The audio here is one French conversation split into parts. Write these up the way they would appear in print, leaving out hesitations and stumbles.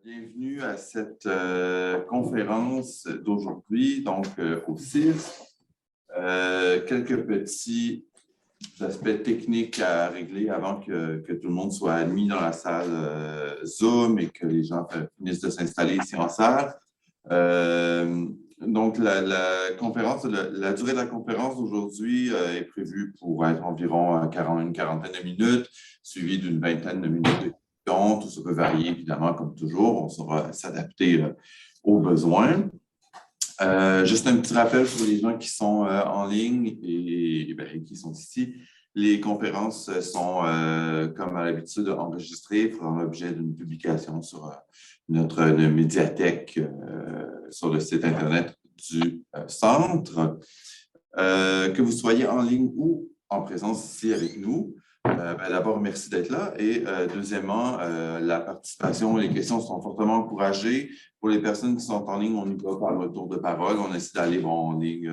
Bienvenue à cette conférence d'aujourd'hui, donc au CIRS. Quelques petits aspects techniques à régler avant que tout le monde soit admis dans la salle Zoom et que les gens finissent de s'installer ici en salle. Donc, la durée de la conférence d'aujourd'hui est prévue pour être environ une quarantaine de minutes, suivie d'une vingtaine de minutes de questions. Tout ça peut varier, évidemment, comme toujours. On saura s'adapter aux besoins. Juste un petit rappel pour les gens qui sont en ligne et qui sont ici. Les conférences sont, comme à l'habitude, enregistrées, feront l'objet d'une publication sur notre médiathèque sur le site Internet du Centre. Que vous soyez en ligne ou en présence ici avec nous, d'abord, merci d'être là. Et deuxièmement, la participation et les questions sont fortement encouragées. Pour les personnes qui sont en ligne, on y va par le tour de parole. On essaie d'aller en ligne,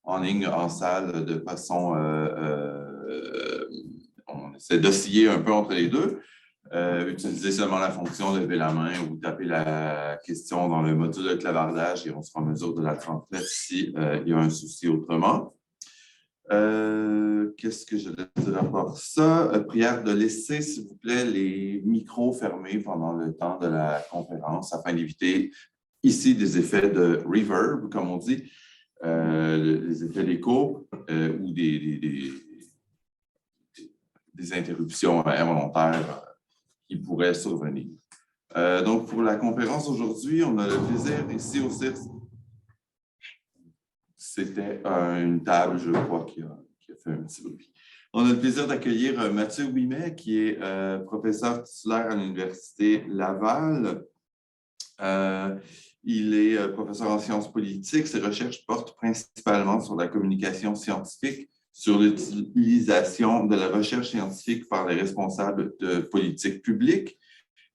en salle, de façon... on essaie d'osciller un peu entre les deux. Utilisez seulement la fonction lever la main ou taper la question dans le module de clavardage et on sera en mesure de la transmettre si il y a un souci autrement. Qu'est-ce que je dois dire à part ça? Prière de laisser, s'il vous plaît, les micros fermés pendant le temps de la conférence afin d'éviter ici des effets de reverb, comme on dit, les effets d'écho ou des interruptions involontaires qui pourraient survenir. Donc, pour la conférence d'aujourd'hui, on a le plaisir ici au CIRS. C'était une table, je crois, qui a fait un petit bruit. On a le plaisir d'accueillir Mathieu Ouimet, qui est professeur titulaire à l'Université Laval. Il est professeur en sciences politiques. Ses recherches portent principalement sur la communication scientifique, sur l'utilisation de la recherche scientifique par les responsables de politique publique.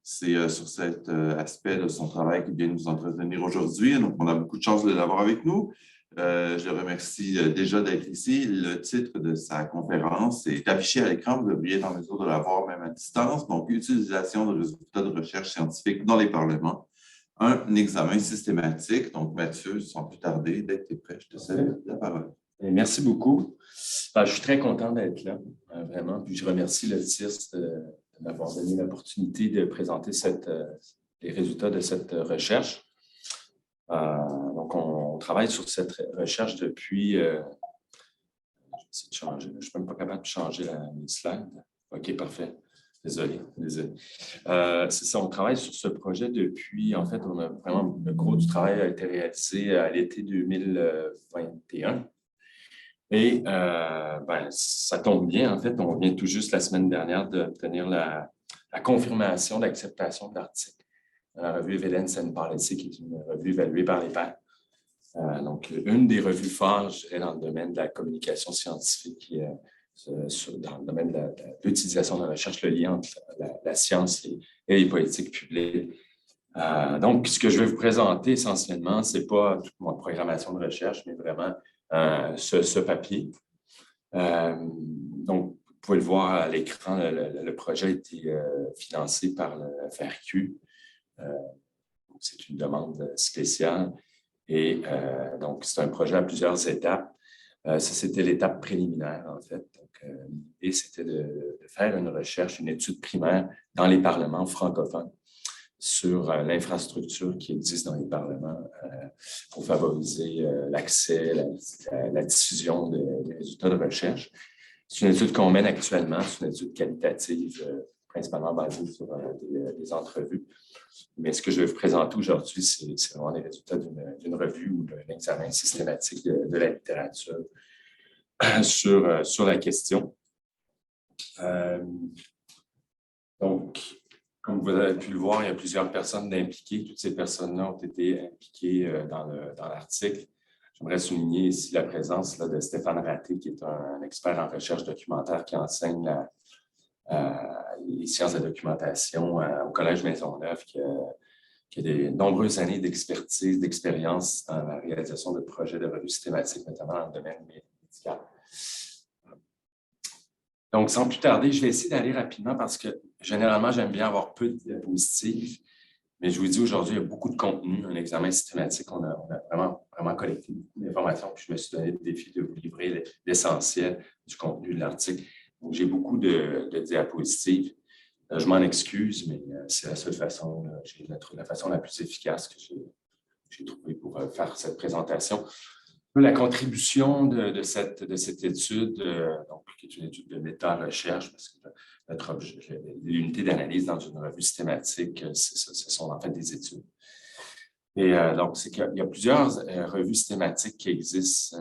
C'est sur cet aspect de son travail qu'il vient nous entretenir aujourd'hui. Donc, on a beaucoup de chance de l'avoir avec nous. Je le remercie déjà d'être ici. Le titre de sa conférence est affiché à l'écran. Vous devriez être en mesure de l'avoir même à distance. Donc, utilisation de résultats de recherche scientifique dans les parlements. Un examen systématique. Donc, Mathieu, sans plus tarder, dès que tu es prêt, je te cède la parole. Merci beaucoup. Je suis très content d'être là, vraiment. Puis je remercie le CIRS de m'avoir donné l'opportunité de présenter les résultats de cette recherche. Donc, on travaille sur cette recherche depuis... je ne suis même pas capable de changer les slides. OK, parfait. Désolé. C'est ça, on travaille sur ce projet depuis... En fait, on a vraiment... Le gros du travail a été réalisé à l'été 2021. Et ça tombe bien, en fait, on vient tout juste la semaine dernière d'obtenir la confirmation d'acceptation de l'article dans la revue Evidence and Policy, qui est une revue évaluée par les pairs. Donc, une des revues phares, je dirais, dans le domaine de la communication scientifique, dans le domaine de l'utilisation de la recherche, le lien entre la science et les politiques publiques. Donc, ce que je vais vous présenter essentiellement, ce n'est pas toute ma programmation de recherche, mais vraiment ce papier. Donc, vous pouvez le voir à l'écran, le projet a été financé par le FRQ. C'est une demande spéciale. Et donc, c'est un projet à plusieurs étapes. Ça, c'était l'étape préliminaire, en fait. Donc, l'idée, c'était de faire une recherche, une étude primaire dans les parlements francophones sur l'infrastructure qui existe dans les parlements pour favoriser l'accès, la diffusion des résultats de recherche. C'est une étude qu'on mène actuellement, c'est une étude qualitative, principalement basée sur des entrevues. Mais ce que je vais vous présenter aujourd'hui, c'est vraiment les résultats d'une revue ou d'un examen systématique de la littérature sur la question. Donc, comme vous avez pu le voir, il y a plusieurs personnes impliquées. Toutes ces personnes-là ont été impliquées dans l'article. J'aimerais souligner ici la présence de Stéphane Raté, qui est un expert en recherche documentaire qui enseigne les sciences de la documentation au Collège Maisonneuve, qui a de nombreuses années d'expertise, d'expérience dans la réalisation de projets de revues systématiques, notamment dans le domaine médical. Donc, sans plus tarder, je vais essayer d'aller rapidement parce que généralement, j'aime bien avoir peu de diapositives. Mais je vous dis, aujourd'hui, il y a beaucoup de contenu, un examen systématique. On a vraiment collecté beaucoup d'informations. Puis je me suis donné le défi de vous livrer l'essentiel du contenu de l'article. Donc, j'ai beaucoup de diapositives. Je m'en excuse, mais c'est la seule façon, la façon la plus efficace que j'ai trouvée pour faire cette présentation. La contribution de cette étude, donc, qui est une étude de méta-recherche, parce que l'unité d'analyse dans une revue systématique, ce sont en fait des études. Et donc, c'est qu'il y a plusieurs revues systématiques qui existent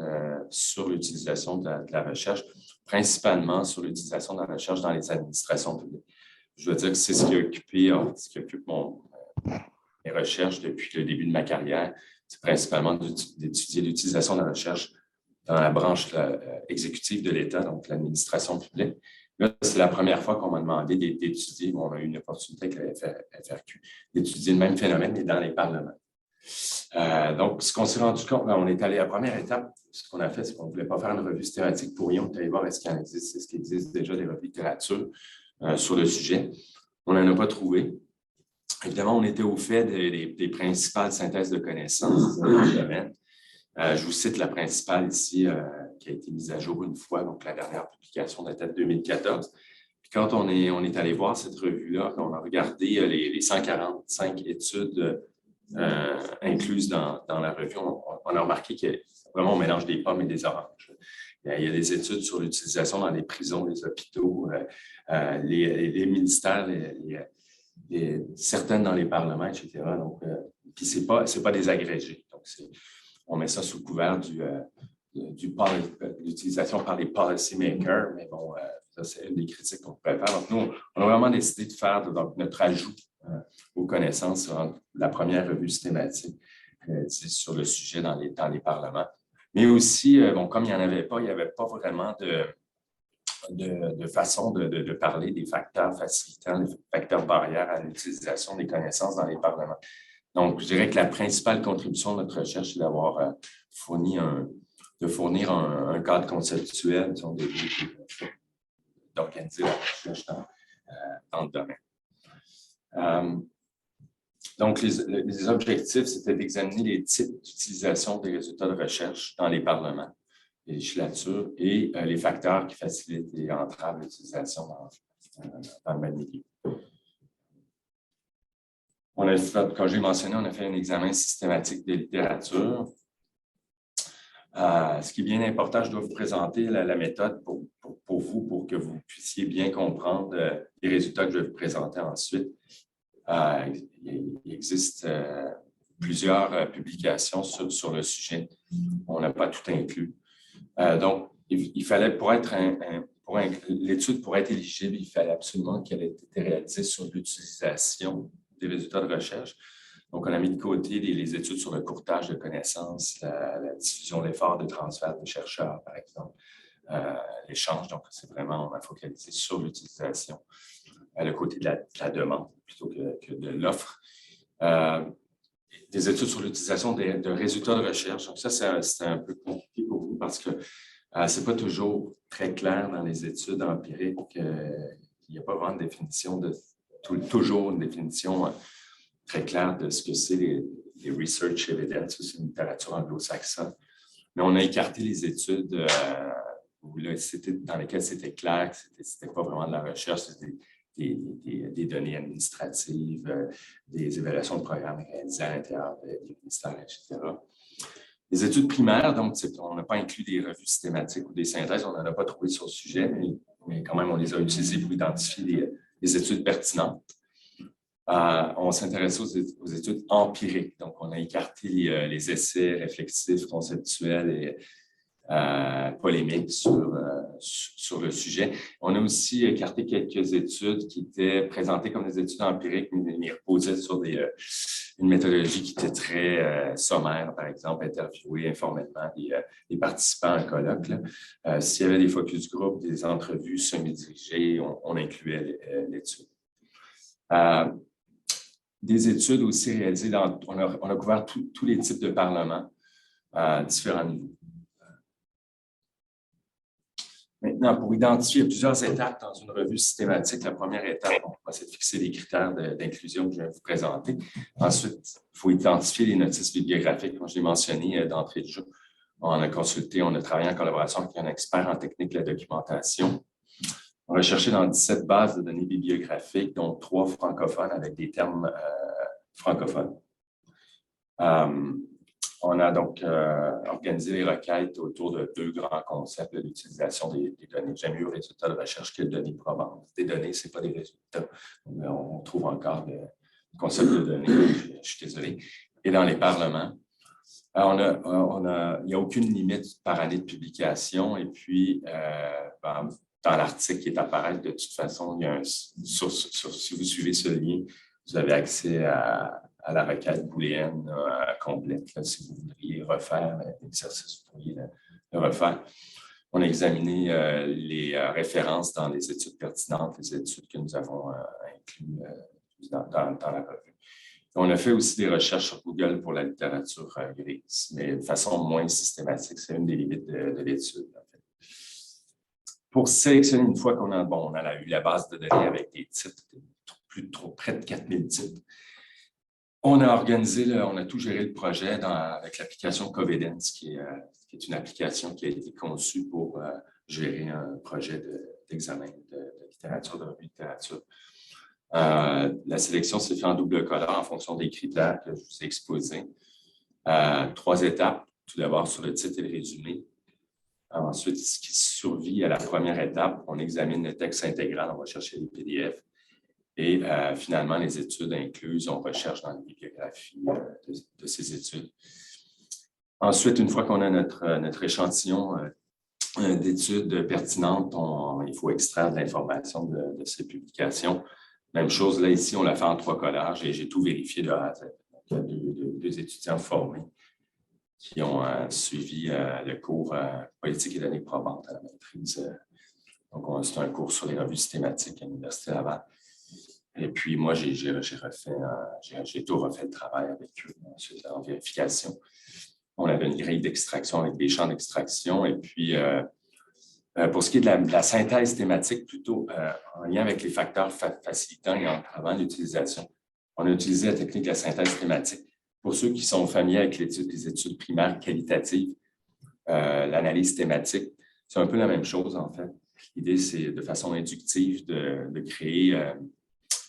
sur l'utilisation de la recherche, principalement sur l'utilisation de la recherche dans les administrations publiques. Je veux dire que c'est ce qui occupe mes recherches depuis le début de ma carrière. C'est principalement d'étudier l'utilisation de la recherche dans la branche exécutive de l'État, donc l'administration publique. Là, c'est la première fois qu'on m'a demandé d'étudier, on a eu une opportunité avec la FRQ, d'étudier le même phénomène, mais dans les parlements. Donc, ce qu'on s'est rendu compte, on est allé à la première étape, ce qu'on a fait, c'est qu'on ne voulait pas faire une revue systématique pour rien, on est allé voir est-ce qu'il existe déjà des revues de littérature sur le sujet. On n'en a pas trouvé. Évidemment, on était au fait des principales synthèses de connaissances dans le domaine. Je vous cite la principale ici, qui a été mise à jour une fois, donc la dernière publication datait de 2014. Puis quand on est allé voir cette revue-là, on a regardé les 145 études incluses dans la revue, on a remarqué que vraiment on mélange des pommes et des oranges. Il y a des études sur l'utilisation dans les prisons, les hôpitaux, les ministères, certaines dans les parlements, etc. Donc, puis ce n'est pas des agrégés. Donc, on met ça sous couvert de l'utilisation par les policy makers, mais bon, ça, c'est une des critiques qu'on pourrait faire. Donc, nous, on a vraiment décidé de faire notre ajout aux connaissances sur la première revue systématique sur le sujet dans les parlements. Mais aussi, bon, comme il n'y avait pas vraiment de façon de parler des facteurs facilitants, des facteurs barrières à l'utilisation des connaissances dans les parlements. Donc, je dirais que la principale contribution de notre recherche, c'est d'avoir fournir un cadre conceptuel, d'organiser la recherche dans le domaine. Donc, les objectifs, c'était d'examiner les types d'utilisation des résultats de recherche dans les parlements, les législatures et les facteurs qui facilitent et entravent l'utilisation dans le même milieu. Comme j'ai mentionné, on a fait un examen systématique de littérature. Ce qui est bien important, je dois vous présenter la méthode pour vous, pour que vous puissiez bien comprendre les résultats que je vais vous présenter ensuite. Il existe plusieurs publications sur le sujet. On n'a pas tout inclus. Donc, il fallait, l'étude pour être éligible, il fallait absolument qu'elle ait été réalisée sur l'utilisation des résultats de recherche. Donc, on a mis de côté les études sur le courtage de connaissances, la diffusion d'efforts de transfert de chercheurs, par exemple, l'échange. Donc, c'est vraiment, on a focalisé sur l'utilisation, le côté de la demande plutôt que de l'offre. Des études sur l'utilisation de résultats de recherche. Donc, ça, c'est un peu compliqué pour vous parce que ce n'est pas toujours très clair dans les études empiriques. Il n'y a pas vraiment de définition, toujours une définition très claire de ce que c'est les research evidence, c'est une littérature anglo-saxonne. Mais on a écarté les études dans lesquelles c'était clair que ce n'était pas vraiment de la recherche, c'était des données administratives, des évaluations de programmes réalisées à l'intérieur des ministères, etc. Les études primaires, donc, on n'a pas inclus des revues systématiques ou des synthèses, on n'en a pas trouvé sur le sujet, mais quand même, on les a utilisées pour identifier des études pertinentes. On s'intéresse aux études empiriques, donc on a écarté les essais réflexifs, conceptuels et polémiques sur le sujet. On a aussi écarté quelques études qui étaient présentées comme des études empiriques, mais reposaient sur une méthodologie qui était très sommaire, par exemple, interviewer informellement les participants à un colloque. S'il y avait des focus group, des entrevues semi-dirigées, on incluait l'étude. Des études aussi réalisées on a couvert tous les types de parlements à différents niveaux. Mais Maintenant, pour identifier plusieurs étapes dans une revue systématique, la première étape, c'est de fixer les critères d'inclusion que je vais vous présenter. Ensuite, il faut identifier les notices bibliographiques, comme je l'ai mentionné d'entrée de jeu. On a consulté, on a travaillé en collaboration avec un expert en technique de la documentation. On a recherché dans 17 bases de données bibliographiques, dont 3 francophones avec des termes francophones. On a donc organisé les requêtes autour de 2 grands concepts de l'utilisation des données. J'aime mieux résultats de recherche que données probantes. Des données, ce n'est pas des résultats. On trouve encore des concepts de données, je suis désolé. Et dans les parlements, il n'y a aucune limite par année de publication. Et puis, dans l'article qui est apparu, de toute façon, il y a si vous suivez ce lien, vous avez accès à la requête booléenne complète. Là, si vous voudriez refaire l'exercice, vous pourriez le refaire. On a examiné les références dans les études pertinentes, les études que nous avons incluses dans la revue. On a fait aussi des recherches sur Google pour la littérature grise, mais de façon moins systématique. C'est une des limites de l'étude. En fait. Pour sélectionner, une fois qu'on a eu la base de données avec des titres, près de 4000 titres, on a on a tout géré le projet avec l'application Covidence, qui est une application qui a été conçue pour gérer un projet d'examen de littérature, de revue de littérature. La sélection s'est faite en double colore en fonction des critères que je vous ai exposés. 3 étapes. Tout d'abord, sur le titre et le résumé. Ensuite, ce qui survit à la première étape, on examine le texte intégral, on va chercher les PDF. Et finalement, les études incluses, on recherche dans la bibliographie de ces études. Ensuite, une fois qu'on a notre échantillon d'études pertinentes, il faut extraire de l'information de ces publications. Même chose, là, ici, on l'a fait en 3 collages et j'ai tout vérifié de A à Z. Donc, il y a 2 étudiants formés qui ont suivi le cours Politique et données probantes à la maîtrise. Donc, c'est un cours sur les revues systématiques à l'Université Laval. Et puis, moi, j'ai tout refait le travail avec eux, ensuite en vérification. On avait une grille d'extraction avec des champs d'extraction. Et puis, pour ce qui est de la synthèse thématique, plutôt en lien avec les facteurs facilitants et entravant l'utilisation, on a utilisé la technique de la synthèse thématique. Pour ceux qui sont familiers avec les études primaires qualitatives, l'analyse thématique, c'est un peu la même chose, en fait. L'idée, c'est de façon inductive de créer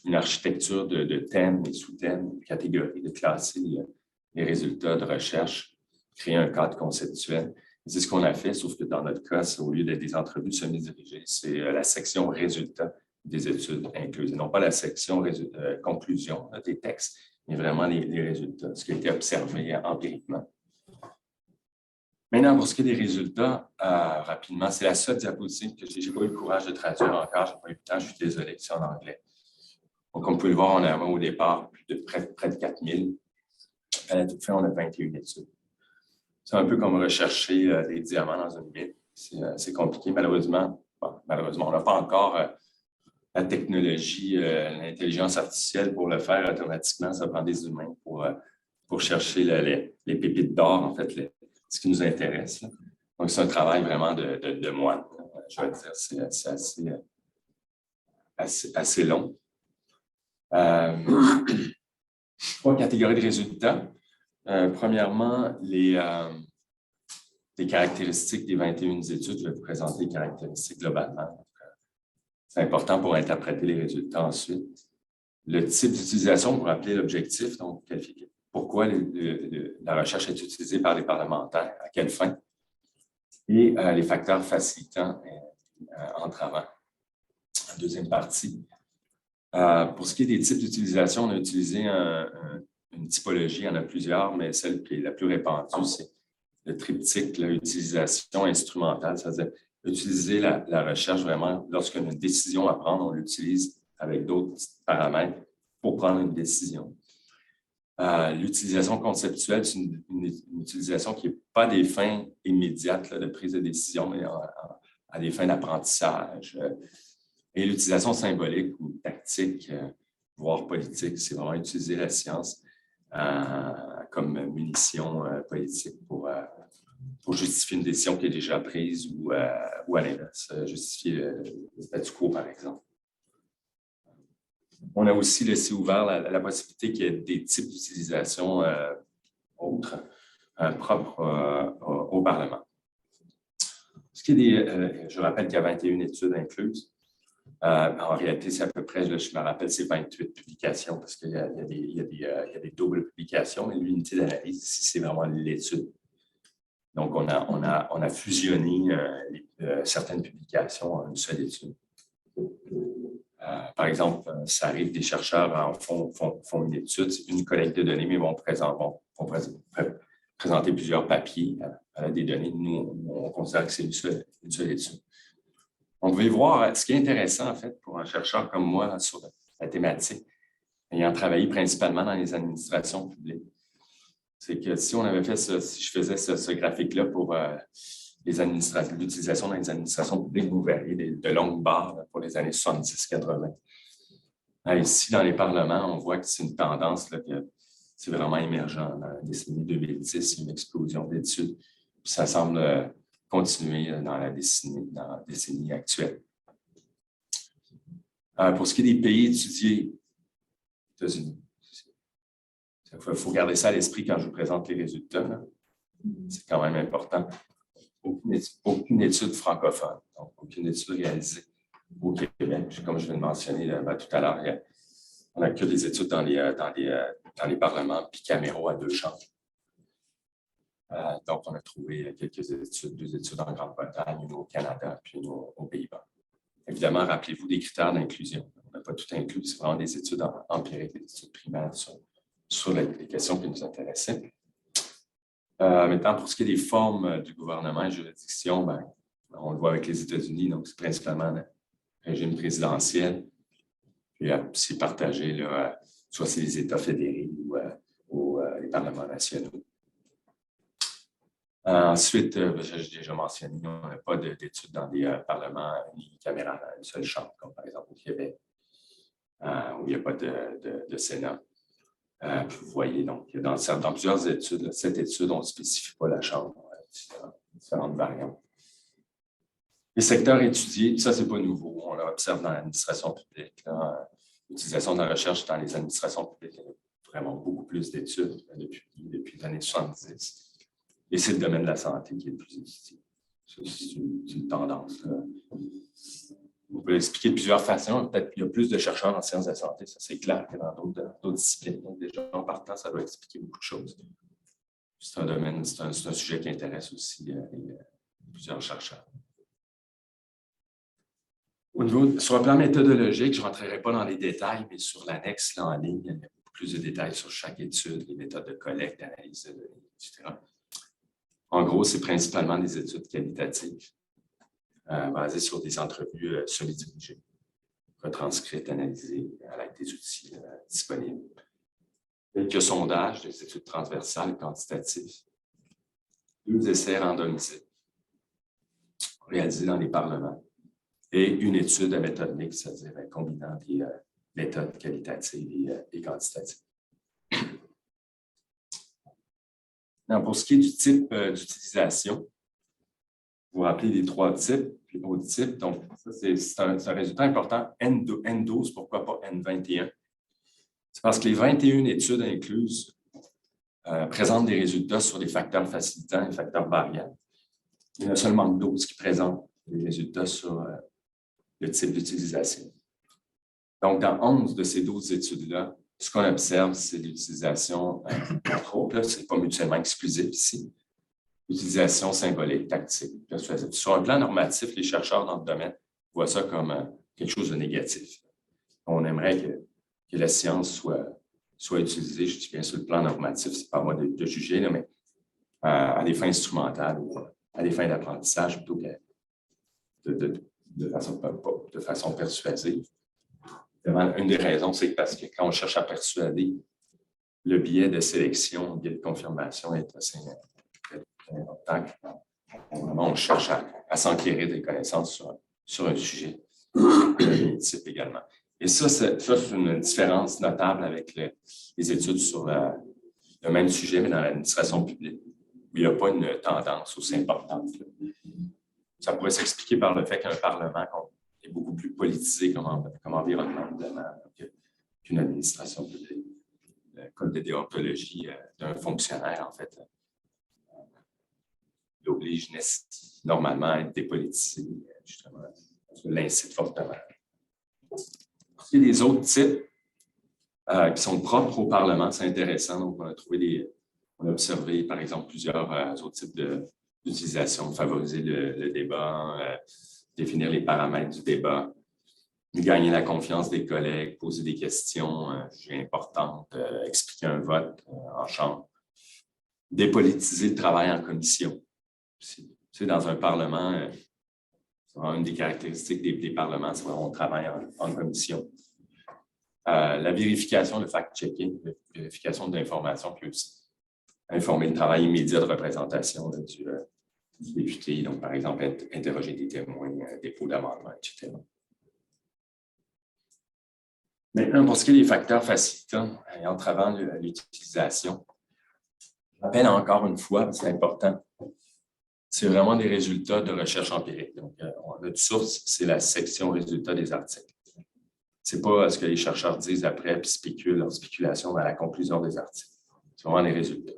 une architecture de thèmes et sous-thèmes, de catégories, de classer les résultats de recherche, créer un cadre conceptuel. C'est ce qu'on a fait, sauf que dans notre cas, au lieu d'être des entrevues semi-dirigées, c'est la section résultats des études incluses, et non pas la section conclusion des textes, mais vraiment les résultats, ce qui a été observé empiriquement. Maintenant, pour ce qui est des résultats, rapidement, c'est la seule diapositive que je n'ai pas eu le courage de traduire encore, je n'ai pas eu le temps, je suis désolé, c'est en anglais. Donc, comme vous pouvez le voir, on a au départ près de 4000. À la toute fin, on a 21 études. C'est un peu comme rechercher des diamants dans une mine. C'est compliqué, malheureusement. Bon, malheureusement, on n'a pas encore la technologie, l'intelligence artificielle pour le faire automatiquement. Ça prend des humains pour chercher les pépites d'or, en fait, ce qui nous intéresse. Là. Donc, c'est un travail vraiment de moine. Je vais dire, c'est assez long. 3 catégories de résultats. Premièrement, les caractéristiques des 21 études. Je vais vous présenter les caractéristiques globalement. C'est important pour interpréter les résultats ensuite. Le type d'utilisation pour rappeler l'objectif, donc pourquoi la recherche est utilisée par les parlementaires, à quelle fin, et les facteurs facilitants entravant. Deuxième partie. Pour ce qui est des types d'utilisation, on a utilisé une typologie, il y en a plusieurs, mais celle qui est la plus répandue, c'est le triptyque, l'utilisation instrumentale, c'est-à-dire utiliser la recherche vraiment lorsqu'on a une décision à prendre, on l'utilise avec d'autres paramètres pour prendre une décision. L'utilisation conceptuelle, c'est une utilisation qui n'est pas à des fins immédiates de prise de décision, mais à des fins d'apprentissage. Et l'utilisation symbolique ou tactique, voire politique, c'est vraiment utiliser la science comme munition politique pour pour justifier une décision qui est déjà prise ou à l'inverse, justifier le statu quo, par exemple. On a aussi laissé ouvert la possibilité qu'il y ait des types d'utilisation autres propres au Parlement. Ce qui est je rappelle qu'il y a 21 études incluses. En réalité, c'est à peu près, je me rappelle, c'est 28 publications parce qu'il y a des doubles publications, mais l'unité d'analyse, ici, c'est vraiment l'étude. Donc, on a fusionné certaines publications en une seule étude. Par exemple, ça arrive, des chercheurs font une étude, c'est une collecte de données, mais vont présenter plusieurs papiers à des données. Nous, on considère que c'est une seule étude. On pouvait voir, ce qui est intéressant, en fait, pour un chercheur comme moi sur la thématique, ayant travaillé principalement dans les administrations publiques, c'est que si je faisais ce graphique-là pour l'utilisation dans les administrations publiques, vous verriez de longues barres pour les années 70-80. Ici, dans les parlements, on voit que c'est une tendance là, que c'est vraiment émergent. Dans la décennie 2010, il y a une explosion d'études. Puis ça semble continuer dans la décennie actuelle. Pour ce qui est des pays étudiés, États-Unis, il faut garder ça à l'esprit quand je vous présente les résultats. C'est quand même important. Aucune étude francophone, donc aucune étude réalisée au Québec. Comme je viens de mentionner tout à l'heure, on n'a que des études dans les parlements bicaméraux à 2 chambres. Donc, on a trouvé quelques études, 2 études en Grande-Bretagne, une au Canada, puis une aux Pays-Bas. Évidemment, rappelez-vous des critères d'inclusion. On n'a pas tout inclus, c'est vraiment des études empiriques, des études primaires sur les questions qui nous intéressaient. Maintenant, pour ce qui est des formes du gouvernement et juridiction, on le voit avec les États-Unis, donc c'est principalement le régime présidentiel. Puis c'est partagé, là, soit c'est les États fédérés ou les parlements nationaux. Ensuite, j'ai déjà mentionné, on n'a pas d'études dans des parlements unicaméral à une seule chambre, comme par exemple au Québec, où il n'y a pas de Sénat. Puis vous voyez, donc, dans plusieurs études, cette étude, on ne spécifie pas la chambre, différentes variantes. Les secteurs étudiés, ça, ce n'est pas nouveau. On l'observe dans l'administration publique. L'utilisation de la recherche dans les administrations publiques, il y a vraiment beaucoup plus d'études depuis les années 70. Et c'est le domaine de la santé qui est le plus étudié. C'est une tendance. On peut l'expliquer de plusieurs façons. Peut-être qu'il y a plus de chercheurs en sciences de la santé, ça c'est clair, que dans d'autres disciplines. Donc, déjà, en partant, ça doit expliquer beaucoup de choses. C'est un domaine, c'est un sujet qui intéresse aussi plusieurs chercheurs. Sur un plan méthodologique, je ne rentrerai pas dans les détails, mais sur l'annexe en ligne, il y a beaucoup plus de détails sur chaque étude, les méthodes de collecte, d'analyse de données, etc. En gros, c'est principalement des études qualitatives basées sur des entrevues semi-dirigées, retranscrites, analysées à l'aide des outils disponibles. Quelques sondages, des études transversales quantitatives, 2 essais randomisés réalisés dans les parlements et une étude à méthode mixte, c'est-à-dire combinant des méthodes qualitatives et quantitatives. Non, pour ce qui est du type d'utilisation, vous vous rappelez les 3 types, puis autres types. Donc, ça, c'est un résultat important. N12, pourquoi pas N21? C'est parce que les 21 études incluses présentent des résultats sur les facteurs facilitants et les facteurs variants. Il y en a seulement 12 qui présentent les résultats sur le type d'utilisation. Donc, dans 11 de ces 12 études-là, ce qu'on observe, c'est l'utilisation, entre autres, ce n'est pas mutuellement exclusif ici, l'utilisation symbolique, tactique, persuasive. Sur un plan normatif, les chercheurs dans le domaine voient ça comme quelque chose de négatif. On aimerait que la science soit utilisée, je dis bien sur le plan normatif, ce n'est pas à moi de juger, là, mais à des fins instrumentales ou à des fins d'apprentissage plutôt que de façon persuasive. Une des raisons, c'est parce que quand on cherche à persuader, le biais de sélection, le biais de confirmation est assez important. On cherche à s'enquérir des connaissances sur un sujet type également. Et ça, c'est une différence notable avec les études sur le même sujet, mais dans l'administration publique. il n'y a pas une tendance aussi importante. Ça pourrait s'expliquer par le fait qu'un Parlement est beaucoup plus politisé comme environnement qu'une administration publique. Le code de déontologie d'un fonctionnaire, en fait, l'oblige normalement à être dépolitisé, justement, l'incite fortement. Il y a des autres types qui sont propres au Parlement, c'est intéressant. Donc, on a observé, par exemple, plusieurs autres types d'utilisation, favoriser le débat, définir les paramètres du débat, gagner la confiance des collègues, poser des questions jugées importantes, expliquer un vote en chambre, dépolitiser le travail en commission. C'est dans un Parlement, c'est vraiment une des caractéristiques des parlements, c'est vraiment on travaille en commission. La vérification, le fact-checking, la vérification de l'information, puis aussi informer le travail immédiat de représentation du député, donc par exemple interroger des témoins, dépôt d'amendements, etc. Maintenant, pour ce qui est des facteurs facilitants et entravant l'utilisation, je rappelle encore une fois, c'est important, c'est vraiment des résultats de recherche empirique. Donc, notre source, c'est la section résultats des articles. Ce n'est pas ce que les chercheurs disent après puis spéculent leur spéculation dans la conclusion des articles. C'est vraiment les résultats.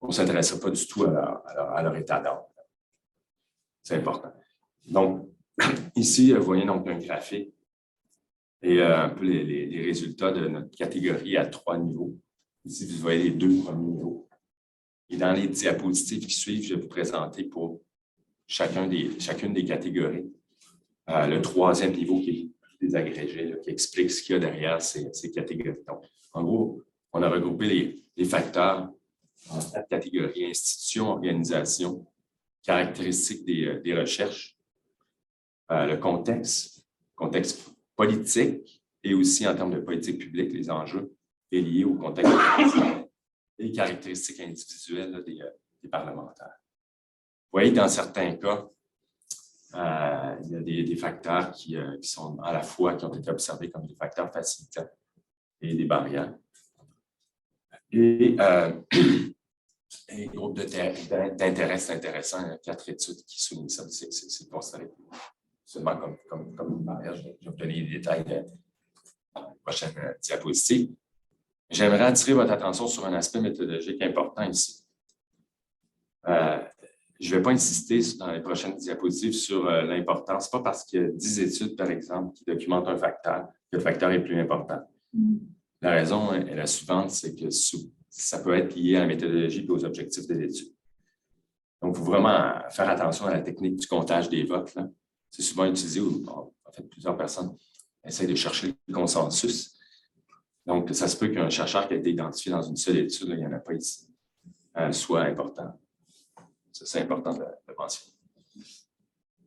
On ne s'intéresse pas du tout à leur état d'âme. C'est important. Donc, ici, vous voyez donc un graphique et un peu les résultats de notre catégorie à 3 niveaux. Ici, vous voyez les 2 premiers niveaux. Et dans les diapositives qui suivent, je vais vous présenter pour chacune des catégories le 3e niveau qui est des agrégés, qui explique ce qu'il y a derrière ces catégories. Donc, en gros, on a regroupé les facteurs en 4 catégories: institutions, organisations, caractéristiques des recherches, le contexte politique et aussi en termes de politique publique, les enjeux est lié au contexte et les caractéristiques individuelles des parlementaires. Vous voyez, dans certains cas, il y a des facteurs qui sont à la fois, qui ont été observés comme des facteurs facilitants et des barrières. Et groupes d'intérêt, c'est intéressant. Il y a 4 études qui soulignent ça. C'est considéré seulement comme une barrière. Je vais vous donner les détails dans la prochaine diapositive. J'aimerais attirer votre attention sur un aspect méthodologique important ici. Je ne vais pas insister dans les prochaines diapositives sur l'importance. Ce n'est pas parce qu'il y a 10 études, par exemple, qui documentent un facteur que le facteur est plus important. La raison est la suivante, c'est que ça peut être lié à la méthodologie et aux objectifs de l'étude. Donc, il faut vraiment faire attention à la technique du comptage des votes. C'est souvent utilisé où, en fait, plusieurs personnes essayent de chercher le consensus. Donc, ça se peut qu'un chercheur qui a été identifié dans une seule étude, il n'y en a pas ici, soit important. Ça, c'est important de mentionner.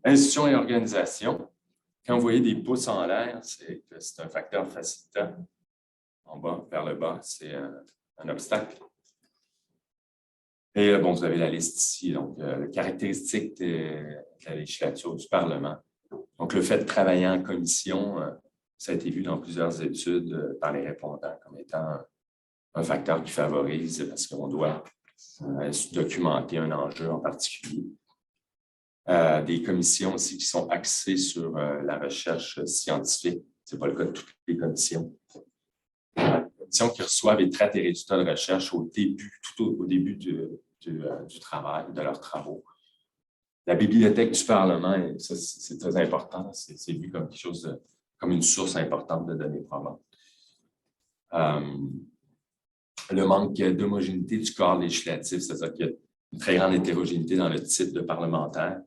Institutions et organisations. Quand vous voyez des pouces en l'air, c'est un facteur facilitant. En bas, vers le bas, c'est un obstacle. Et bon, vous avez la liste ici. Donc, caractéristiques de la législature du Parlement. Donc, le fait de travailler en commission, ça a été vu dans plusieurs études par les répondants comme étant un facteur qui favorise parce qu'on doit documenter un enjeu en particulier. Des commissions aussi qui sont axées sur la recherche scientifique. Ce n'est pas le cas de toutes les commissions. Des commissions qui reçoivent et traitent les résultats de recherche au début du travail, de leurs travaux. La bibliothèque du Parlement, ça, c'est très important. C'est vu comme quelque chose comme une source importante de données probantes. Le manque d'homogénéité du corps législatif, c'est-à-dire qu'il y a une très grande hétérogénéité dans le type de parlementaire.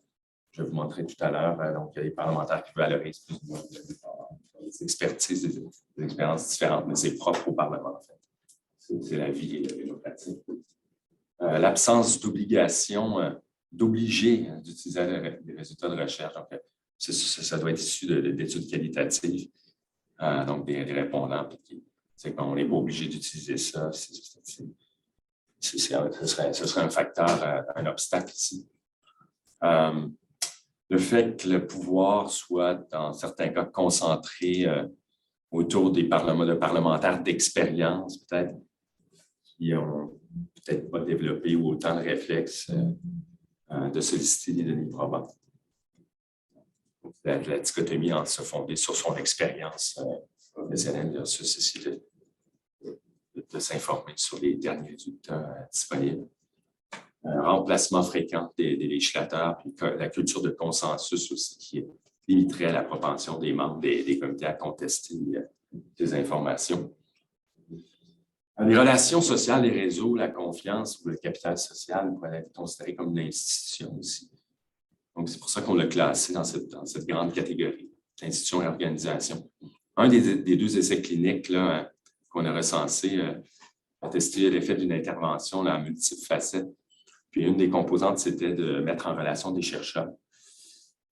Je vais vous montrer tout à l'heure. Donc, il y a des parlementaires qui valorisent plus ou moins des expertises, des expériences différentes, mais c'est propre au Parlement, en fait. C'est la vie démocratique. L'absence d'obligation d'obliger d'utiliser les résultats de recherche. Donc, ça doit être issu d'études qualitatives, donc des répondants. C'est qu'on n'est pas obligé d'utiliser ça. Ce serait un facteur, un obstacle ici. Le fait que le pouvoir soit, dans certains cas, concentré autour des parlementaires d'expérience, peut-être, qui n'ont peut-être pas développé ou autant de réflexes de solliciter des données probantes. La dichotomie entre se fonder sur son expérience professionnelle versus essayer de s'informer sur les derniers résultats disponibles. Un remplacement fréquent des législateurs, puis la culture de consensus aussi qui limiterait la propension des membres des comités à contester des informations. Les relations sociales, les réseaux, la confiance ou le capital social pourraient être considérés comme une institution aussi. Donc, c'est pour ça qu'on l'a classé dans cette grande catégorie, institutions et organisations. Un des deux essais cliniques qu'on a recensés a testé l'effet d'une intervention à multiples facettes. Puis, une des composantes, c'était de mettre en relation des chercheurs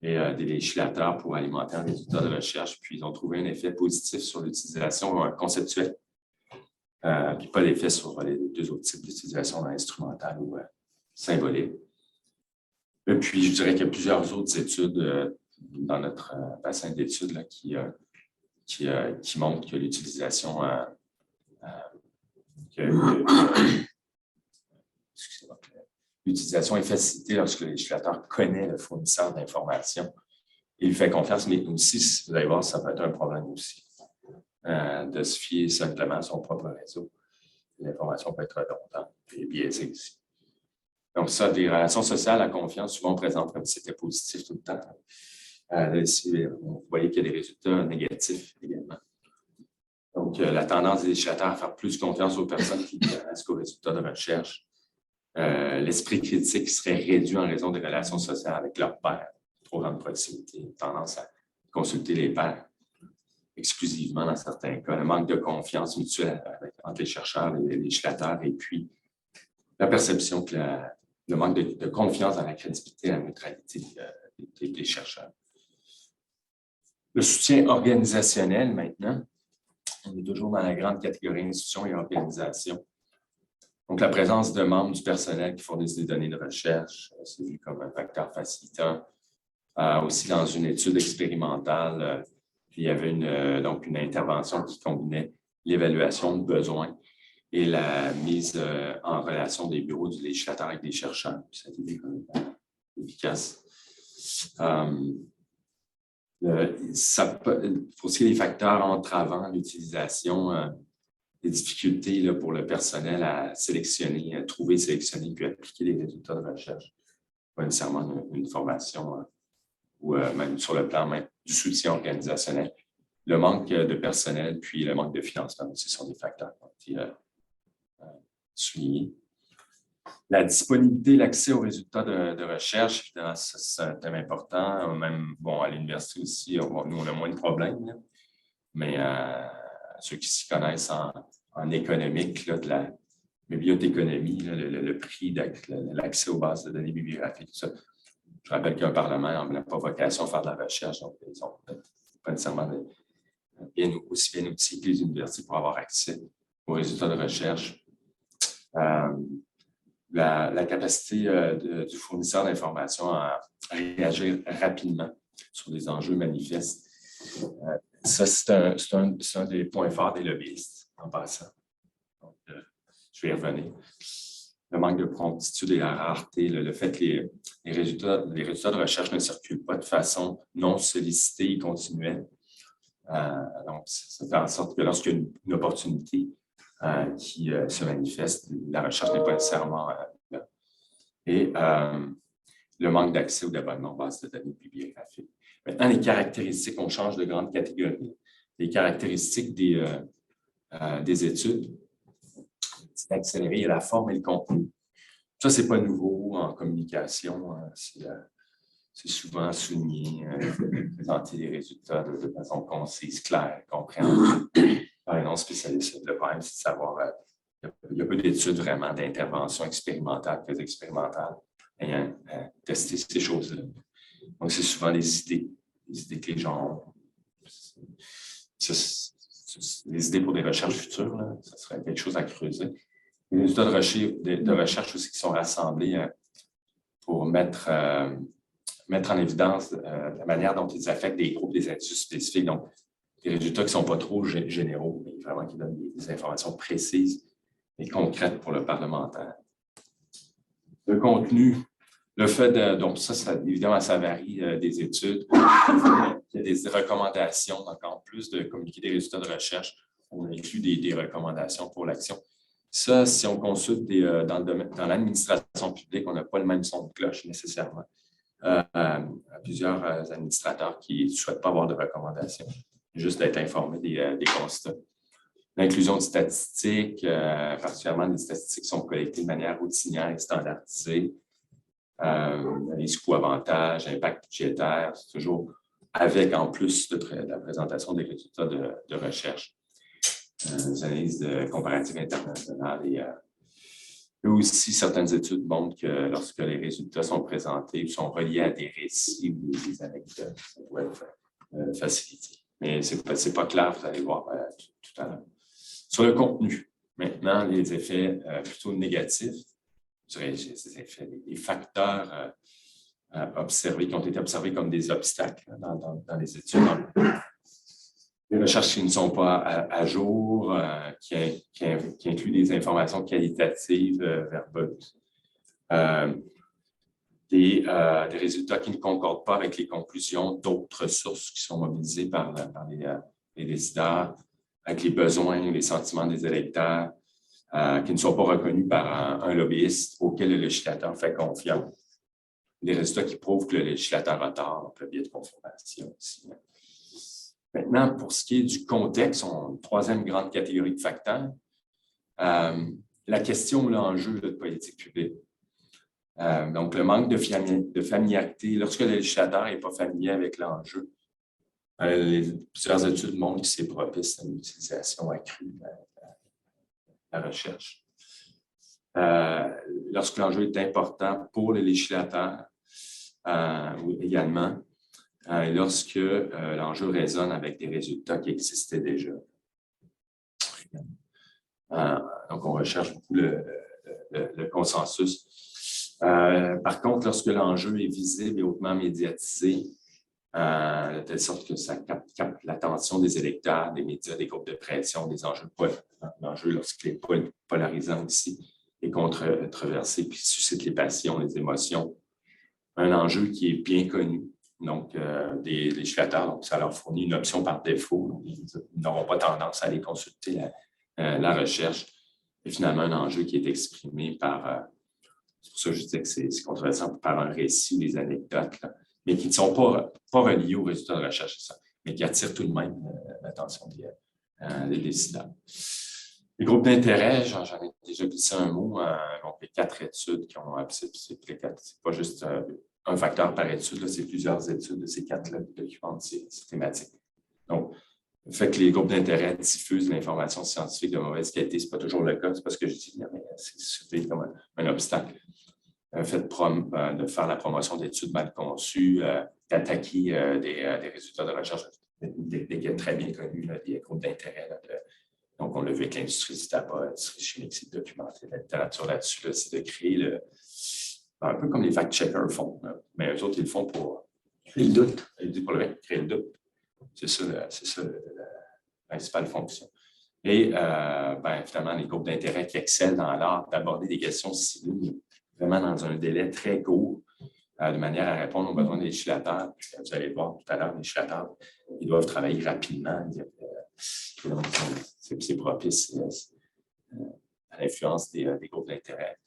et des législateurs pour alimenter un résultat de recherche. Puis, ils ont trouvé un effet positif sur l'utilisation conceptuelle, puis pas l'effet sur les deux autres types d'utilisation instrumentale ou symbolique. Et puis, je dirais qu'il y a plusieurs autres études dans notre bassin d'études qui montrent que l'utilisation l'utilisation est facilitée lorsque le législateur connaît le fournisseur d'informations et lui fait confiance, mais aussi, vous allez voir, ça peut être un problème aussi, de se fier simplement à son propre réseau. L'information peut être redondante et biaisée aussi. Donc, ça, des relations sociales, la confiance, souvent présente comme si c'était positif tout le temps. Ici, vous voyez qu'il y a des résultats négatifs également. Donc, la tendance des législateurs à faire plus confiance aux personnes qui connaissent qu'aux résultats de recherche. L'esprit critique serait réduit en raison des relations sociales avec leurs pairs, trop grande proximité, tendance à consulter les pairs exclusivement dans certains cas, le manque de confiance mutuelle entre les chercheurs et les législateurs, et puis la perception que le manque de confiance dans la crédibilité et la neutralité des chercheurs. Le soutien organisationnel, maintenant, on est toujours dans la grande catégorie institutions et organisations. Donc, la présence de membres du personnel qui fournissent des données de recherche, c'est vu comme un facteur facilitant. Aussi, dans une étude expérimentale, il y avait une intervention qui combinait l'évaluation de besoins et la mise en relation des bureaux du législateur avec des chercheurs. Ça a été efficace. Pour ce qui est des facteurs entravant l'utilisation, des difficultés pour le personnel à sélectionner, à trouver, sélectionner, puis appliquer les résultats de recherche. Pas nécessairement une formation ou même sur le plan même du soutien organisationnel. Le manque de personnel, puis le manque de financement aussi sont des facteurs qui ont été soulignés. La disponibilité, l'accès aux résultats de recherche, évidemment, c'est un thème important. Même, à l'université aussi, nous, on a moins de problèmes, là. Mais ceux qui s'y connaissent en économique, de la bibliothéconomie, le prix de l'accès aux bases de données bibliographiques, tout ça. Je rappelle qu'un Parlement n'a pas vocation à faire de la recherche, donc ils n'ont pas nécessairement aussi bien outillés que les universités pour avoir accès aux résultats de recherche. La capacité du fournisseur d'informations à réagir rapidement sur des enjeux manifestes. Ça, c'est un des points forts des lobbyistes, en passant. Donc, je vais y revenir. Le manque de promptitude et la rareté, le fait que les résultats de recherche ne circulent pas de façon non sollicitée et continuelle. Donc, ça fait en sorte que lorsqu'il y a une opportunité qui se manifeste, la recherche n'est pas nécessairement là. Et le manque d'accès aux abonnements bases de données bibliographiques. Maintenant, les caractéristiques, on change de grande catégorie. Les caractéristiques des études, c'est d'accélérer la forme et le contenu. Ça, ce n'est pas nouveau en communication. C'est souvent souligné, présenter les résultats de façon concise, claire, compréhensible par un non-spécialiste. Le problème, c'est de savoir, il y a peu d'études vraiment d'intervention expérimentale, très expérimentale, ayant testé ces choses-là. Donc, c'est souvent des idées que les gens ont. Les idées pour des recherches futures, là, ça serait quelque chose à creuser. Les résultats de recherche aussi qui sont rassemblés pour mettre en évidence la manière dont ils affectent des groupes, des individus spécifiques. Donc, des résultats qui ne sont pas trop généraux, mais vraiment qui donnent des informations précises et concrète pour le parlementaire. Le contenu, le fait de, donc ça évidemment, ça varie des études. Il y a des recommandations, donc en plus de communiquer des résultats de recherche, on inclut des recommandations pour l'action. Ça, si on consulte dans l'administration publique, on n'a pas le même son de cloche nécessairement. À plusieurs administrateurs qui ne souhaitent pas avoir de recommandations, juste d'être informés des constats. L'inclusion de statistiques, particulièrement des statistiques qui sont collectées de manière routinière et standardisée, les coûts-avantages, impact budgétaire, c'est toujours avec en plus de la présentation des résultats de recherche, des analyses comparatives internationales et aussi, certaines études montrent que lorsque les résultats sont présentés ou sont reliés à des récits ou des anecdotes, ça doit être facilité. Mais ce n'est pas clair, vous allez voir tout à l'heure. Sur le contenu, maintenant, les effets plutôt négatifs, je dirais ces effets, les facteurs observés, qui ont été observés comme des obstacles dans les études. Les recherches qui ne sont pas à jour, qui incluent des informations qualitatives verbeuses, des résultats qui ne concordent pas avec les conclusions d'autres sources qui sont mobilisées par les décideurs, avec les besoins et les sentiments des électeurs, qui ne sont pas reconnus par un lobbyiste auquel le législateur fait confiance. Des résultats qui prouvent que le législateur a tort, le biais de confirmation aussi. Maintenant, pour ce qui est du contexte, une troisième grande catégorie de facteurs, la question, l'enjeu de politique publique. Donc, le manque de familiarité. Lorsque le législateur n'est pas familier avec l'enjeu, plusieurs études montrent que c'est propice à une utilisation accrue de la recherche. Lorsque l'enjeu est important pour le législateur également, lorsque l'enjeu résonne avec des résultats qui existaient déjà. Donc, on recherche beaucoup le consensus. Par contre, lorsque l'enjeu est visible et hautement médiatisé, de telle sorte que ça capte l'attention des électeurs, des médias, des groupes de pression, des enjeux, l'enjeu lorsqu'il est polarisant aussi, est controversé, puis suscite les passions, les émotions. Un enjeu qui est bien connu. Donc, des législateurs, donc ça leur fournit une option par défaut. Donc, ils n'auront pas tendance à aller consulter la recherche. Et finalement, un enjeu qui est exprimé par, c'est pour ça que je disais que c'est controversant, par un récit ou des anecdotes, là, mais qui ne sont pas reliés aux résultats de recherche, ça, mais qui attirent tout de même l'attention des décideurs. Les groupes d'intérêt, j'en ai déjà glissé un mot, donc les 4 études qui ont, c'est pas juste un facteur par étude, c'est plusieurs études de ces 4-là qui documentent ces thématiques. Donc, le fait que les groupes d'intérêt diffusent l'information scientifique de mauvaise qualité, ce n'est pas toujours le cas, c'est pas ce que je dis, mais c'est comme un obstacle. Le fait de faire la promotion d'études mal conçues, d'attaquer des résultats de recherche, une technique qui est très bien connue, là, des groupes d'intérêt. Donc, on l'a vu avec l'industrie du tabac, l'industrie chimique, c'est documenté. La littérature là-dessus, là, c'est de créer un peu comme les fact-checkers font, là. Mais eux autres, ils le font pour créer le doute. Pour créer le doute. C'est ça la principale fonction. Et finalement, les groupes d'intérêt qui excellent dans l'art d'aborder des questions civiles vraiment dans un délai très court, de manière à répondre aux besoins des législateurs. Puis, vous allez voir tout à l'heure, les législateurs, ils doivent travailler rapidement. C'est propice à l'influence des groupes d'intérêt.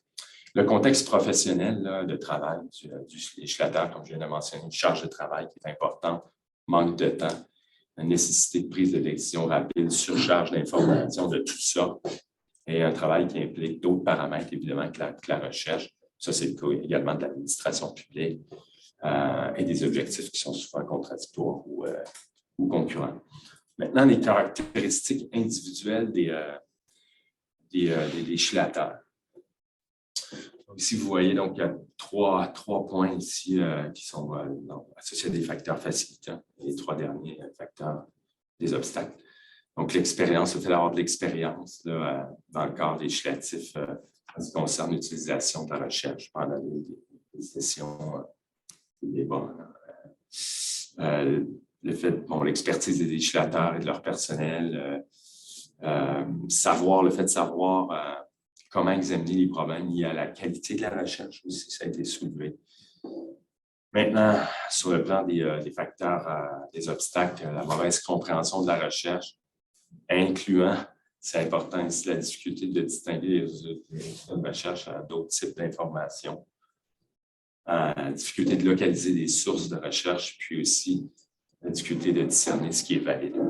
Le contexte professionnel là, de travail du législateur, comme je viens de mentionner, une charge de travail qui est importante, manque de temps, la nécessité de prise de décision rapide, surcharge d'informations de toutes sortes, et un travail qui implique d'autres paramètres, évidemment, que la recherche. Ça, c'est le cas également de l'administration publique et des objectifs qui sont souvent contradictoires ou concurrents. Maintenant, les caractéristiques individuelles des législateurs. Ici, vous voyez, donc, il y a trois points ici qui sont associés à des facteurs facilitants. Les 3 derniers facteurs, des obstacles. Donc, l'expérience, le fait d'avoir de l'expérience dans le cadre législatif en ce qui concerne l'utilisation de la recherche pendant les sessions, les débats. Le fait, l'expertise des législateurs et de leur personnel, le fait de savoir comment examiner les problèmes liés à la qualité de la recherche aussi, ça a été soulevé. Maintenant, sur le plan des facteurs, des obstacles, la mauvaise compréhension de la recherche, incluant, c'est important ici, la difficulté de distinguer les résultats de recherche à d'autres types d'informations, la difficulté de localiser des sources de recherche, puis aussi la difficulté de discerner ce qui est valide.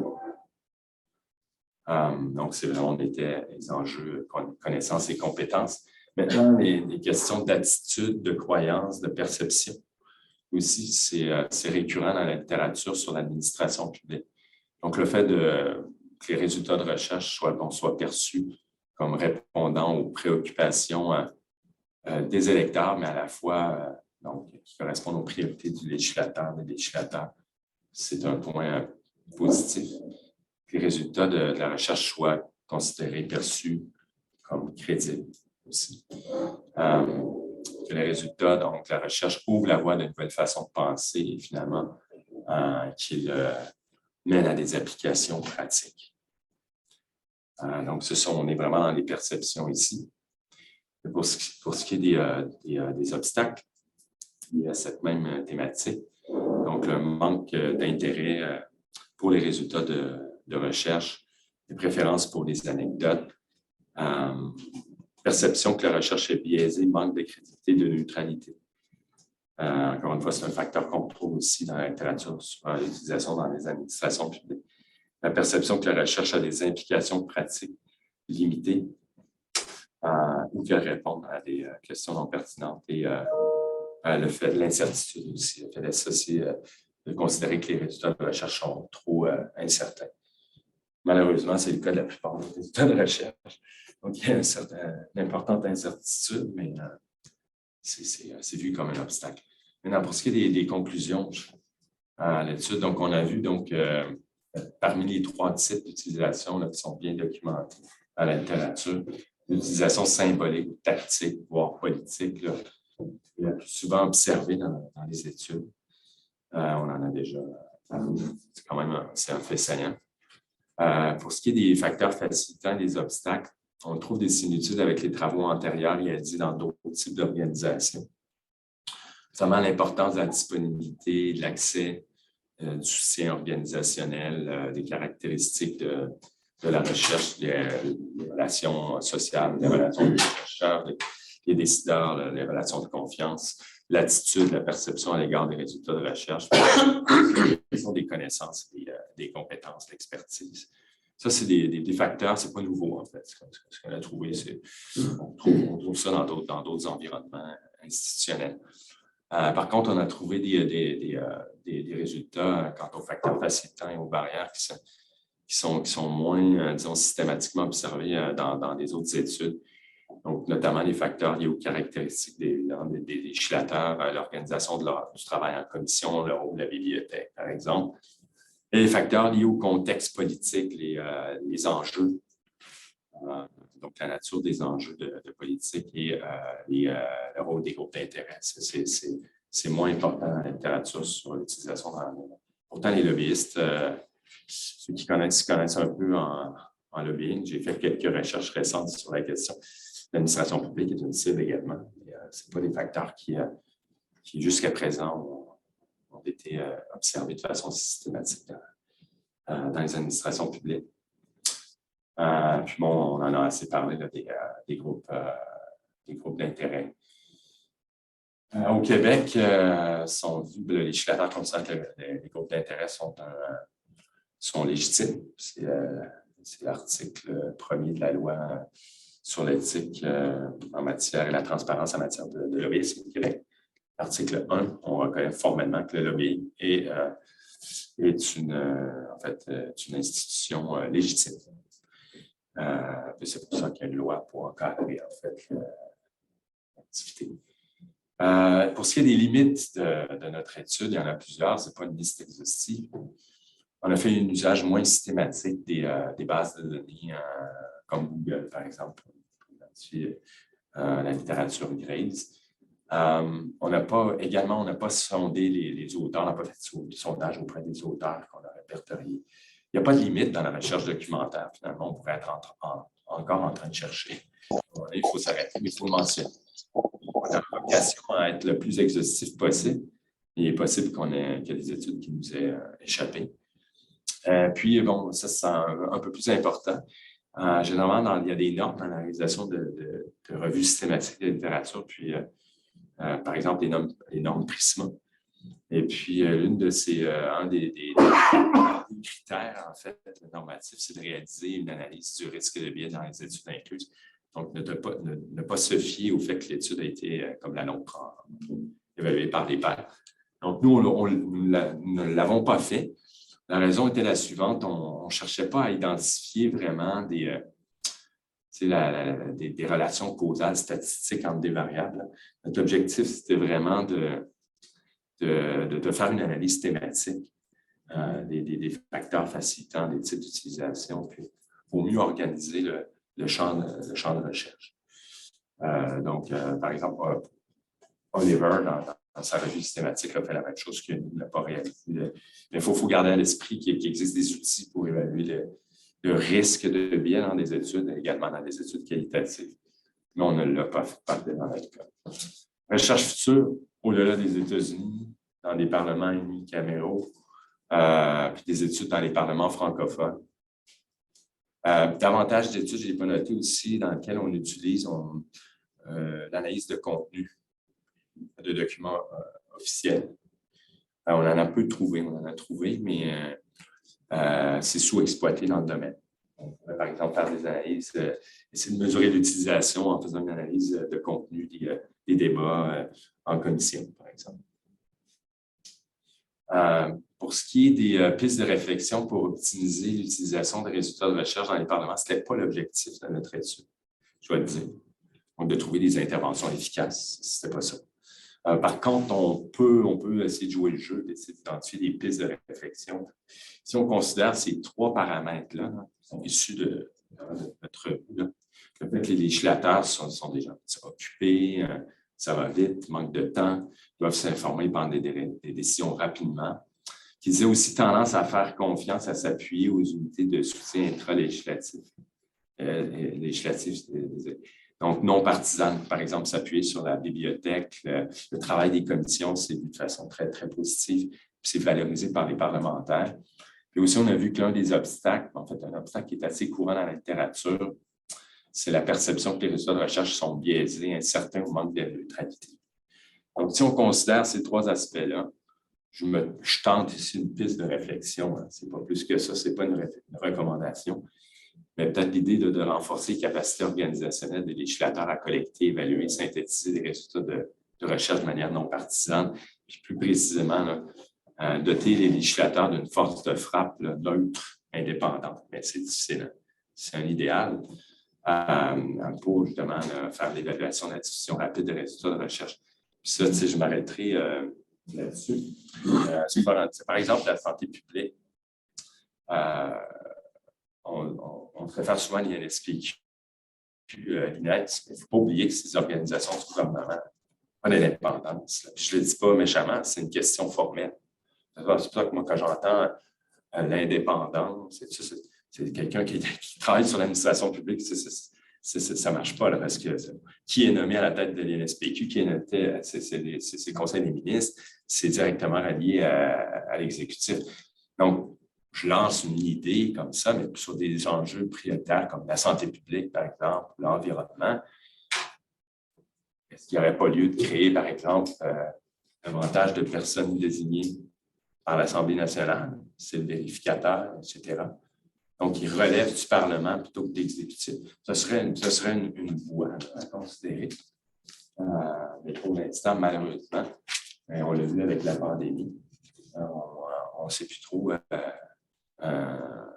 Donc, c'est vraiment les enjeux connaissances et compétences. Maintenant, les questions d'attitude, de croyance, de perception. Aussi, c'est récurrent dans la littérature sur l'administration publique. Donc, le fait que les résultats de recherche soient perçus comme répondant aux préoccupations des électeurs, mais à la fois donc, qui correspondent aux priorités du législateur, des législateurs, c'est un point positif. Que les résultats de la recherche soient considérés, perçus comme crédibles aussi. Que les résultats, donc la recherche ouvre la voie à de nouvelles façons de penser et finalement qu'il mène à des applications pratiques. Donc, on est vraiment dans les perceptions ici. Et pour ce qui est des obstacles, il y a cette même thématique. Donc, le manque d'intérêt pour les résultats de recherche, des préférences pour les anecdotes, perception que la recherche est biaisée, manque de crédibilité, de neutralité. Encore une fois, c'est un facteur qu'on trouve aussi dans la littérature sur l'utilisation dans les administrations publiques. La perception que la recherche a des implications pratiques limitées ou qu'elle répond à des questions non pertinentes et le fait de l'incertitude aussi, le fait d'associer, de considérer que les résultats de recherche sont trop incertains. Malheureusement, c'est le cas de la plupart des résultats de recherche. Donc, il y a une importante incertitude, mais c'est vu comme un obstacle. Maintenant, pour ce qui est des conclusions à l'étude, donc on a vu parmi les 3 types d'utilisation qui sont bien documentés à la littérature, l'utilisation symbolique, tactique, voire politique, là, est la plus souvent observée dans les études. On en a déjà parlé. C'est quand même un fait saillant. Pour ce qui est des facteurs facilitants, des obstacles, on trouve des similitudes avec les travaux antérieurs réalisés dans d'autres types d'organisations, notamment l'importance de la disponibilité, de l'accès, du soutien organisationnel, des caractéristiques de la recherche, les relations sociales, les relations des chercheurs, les décideurs, les relations de confiance, l'attitude, la perception à l'égard des résultats de recherche, des connaissances, des compétences, l'expertise. Ça, c'est des facteurs, ce n'est pas nouveau en fait. Ce qu'on a trouvé, on trouve ça dans d'autres environnements institutionnels. Par contre, on a trouvé des résultats quant aux facteurs facilitants et aux barrières qui sont moins, disons, systématiquement observés dans des autres études. Donc, notamment les facteurs liés aux caractéristiques des législateurs, l'organisation du travail en commission, le rôle de la bibliothèque, par exemple. Et les facteurs liés au contexte politique, les enjeux, donc la nature des enjeux de politique et le rôle des groupes d'intérêt. C'est moins important dans la littérature sur l'utilisation. Pourtant, les lobbyistes, ceux qui connaissent un peu en lobbying, j'ai fait quelques recherches récentes sur la question. L'administration publique est une cible également. Ce pas des facteurs qui jusqu'à présent, ont été observés de façon systématique dans les administrations publiques. Puis bon, on en a assez parlé là, des groupes d'intérêt. Au Québec, les législateurs considèrent que les groupes d'intérêt sont légitimes. C'est l'article 1er de la loi sur l'éthique en matière et la transparence en matière de lobbyisme au Québec. Article 1, on reconnaît formellement que le lobbying est une institution légitime. C'est pour ça qu'il y a une loi pour encadrer en fait l'activité. Pour ce qui est des limites de notre étude, il y en a plusieurs, ce n'est pas une liste exhaustive. On a fait un usage moins systématique des bases de données comme Google, par exemple, pour identifier la littérature grise. On n'a pas sondé les auteurs, on n'a pas fait de sondage auprès des auteurs qu'on a répertoriés. Il n'y a pas de limite dans la recherche documentaire, finalement, on pourrait être encore en train de chercher. On il faut s'arrêter, mais il faut le mentionner. On a vocation à être le plus exhaustif possible. Il est possible qu'il y ait des études qui nous aient échappé. Puis, bon, ça, c'est un peu plus important. Généralement, il y a des normes dans la réalisation de revues systématiques de littérature, puis, par exemple, les normes Prisma. Et puis, un des critères, en fait, normatifs, c'est de réaliser une analyse du risque de biais dans les études incluses. Donc, ne pas se fier au fait que l'étude a été, comme la nôtre, évaluée par les pairs. Donc, nous, nous ne l'avons pas fait. La raison était la suivante. On ne cherchait pas à identifier vraiment des relations causales statistiques entre des variables. Notre objectif, c'était vraiment de faire une analyse thématique des facteurs facilitants, des types d'utilisation, puis pour mieux organiser le champ de recherche. Donc, par exemple, Oliver, dans sa revue systématique, a fait la même chose qu'il n'a pas réalisé. Mais il faut garder à l'esprit qu'il existe des outils pour évaluer le risque de biais dans des études, également dans des études qualitatives. Mais on ne l'a pas fait dans notre cas. Recherche future, au-delà des États-Unis, dans des parlements unicaméraux, puis des études dans les parlements francophones. Davantage d'études, je n'ai pas noté aussi, dans lesquelles on utilise l'analyse de contenu de documents officiels. On en a peu trouvé, mais c'est sous-exploité dans le domaine. On pourrait, par exemple, faire des analyses, essayer de mesurer l'utilisation en faisant une analyse de contenu des débats en commission, par exemple. Pour ce qui est des pistes de réflexion pour optimiser l'utilisation des résultats de recherche dans les parlements, ce n'était pas l'objectif de notre étude, je dois le dire. Donc, de trouver des interventions efficaces, ce n'était pas ça. Par contre, on peut essayer de jouer le jeu, d'essayer d'identifier des pistes de réflexion. Si on considère ces trois paramètres-là, qui sont issus de notre revue, le fait que les législateurs sont des gens occupés, ça va vite, manque de temps, doivent s'informer, prendre des décisions rapidement, qu'ils aient aussi tendance à faire confiance, à s'appuyer aux unités de soutien intra-législatif. Donc, non partisane, par exemple, s'appuyer sur la bibliothèque, le travail des commissions, c'est vu de façon très, très positive, puis c'est valorisé par les parlementaires. Puis aussi, on a vu que l'un des obstacles, en fait, un obstacle qui est assez courant dans la littérature, c'est la perception que les résultats de recherche sont biaisés, incertains ou manquent de neutralité. Donc, si on considère ces trois aspects-là, je tente ici une piste de réflexion. Hein. Ce n'est pas plus que ça, ce n'est pas une recommandation. Mais peut-être l'idée de renforcer les capacités organisationnelles des législateurs à collecter, évaluer, synthétiser des résultats de recherche de manière non partisane, puis plus précisément, doter les législateurs d'une force de frappe neutre, indépendante. Mais c'est difficile. C'est un idéal pour justement faire l'évaluation de la diffusion rapide des résultats de recherche. Puis ça, je m'arrêterai là-dessus. Par exemple, la santé publique. On préfère souvent l'INSPQ, l'INET, mais il ne faut pas oublier que ces organisations du gouvernement ont de l'indépendance. Je ne le dis pas méchamment, c'est une question formelle. C'est pour ça que moi, quand j'entends l'indépendance, c'est quelqu'un qui travaille sur l'administration publique, ça ne marche pas, là, parce que qui est nommé à la tête de l'INSPQ, qui est noté, c'est le Conseil des ministres, c'est directement relié à l'exécutif. Donc, je lance une idée comme ça, mais sur des enjeux prioritaires comme la santé publique, par exemple, l'environnement. Est-ce qu'il n'y aurait pas lieu de créer, par exemple, davantage de personnes désignées par l'Assemblée nationale, c'est le vérificateur, etc. Donc, il relève du Parlement plutôt que de l'exécutif. Ce serait une voie à considérer. Mais pour l'instant, malheureusement, on l'a vu avec la pandémie, on ne sait plus trop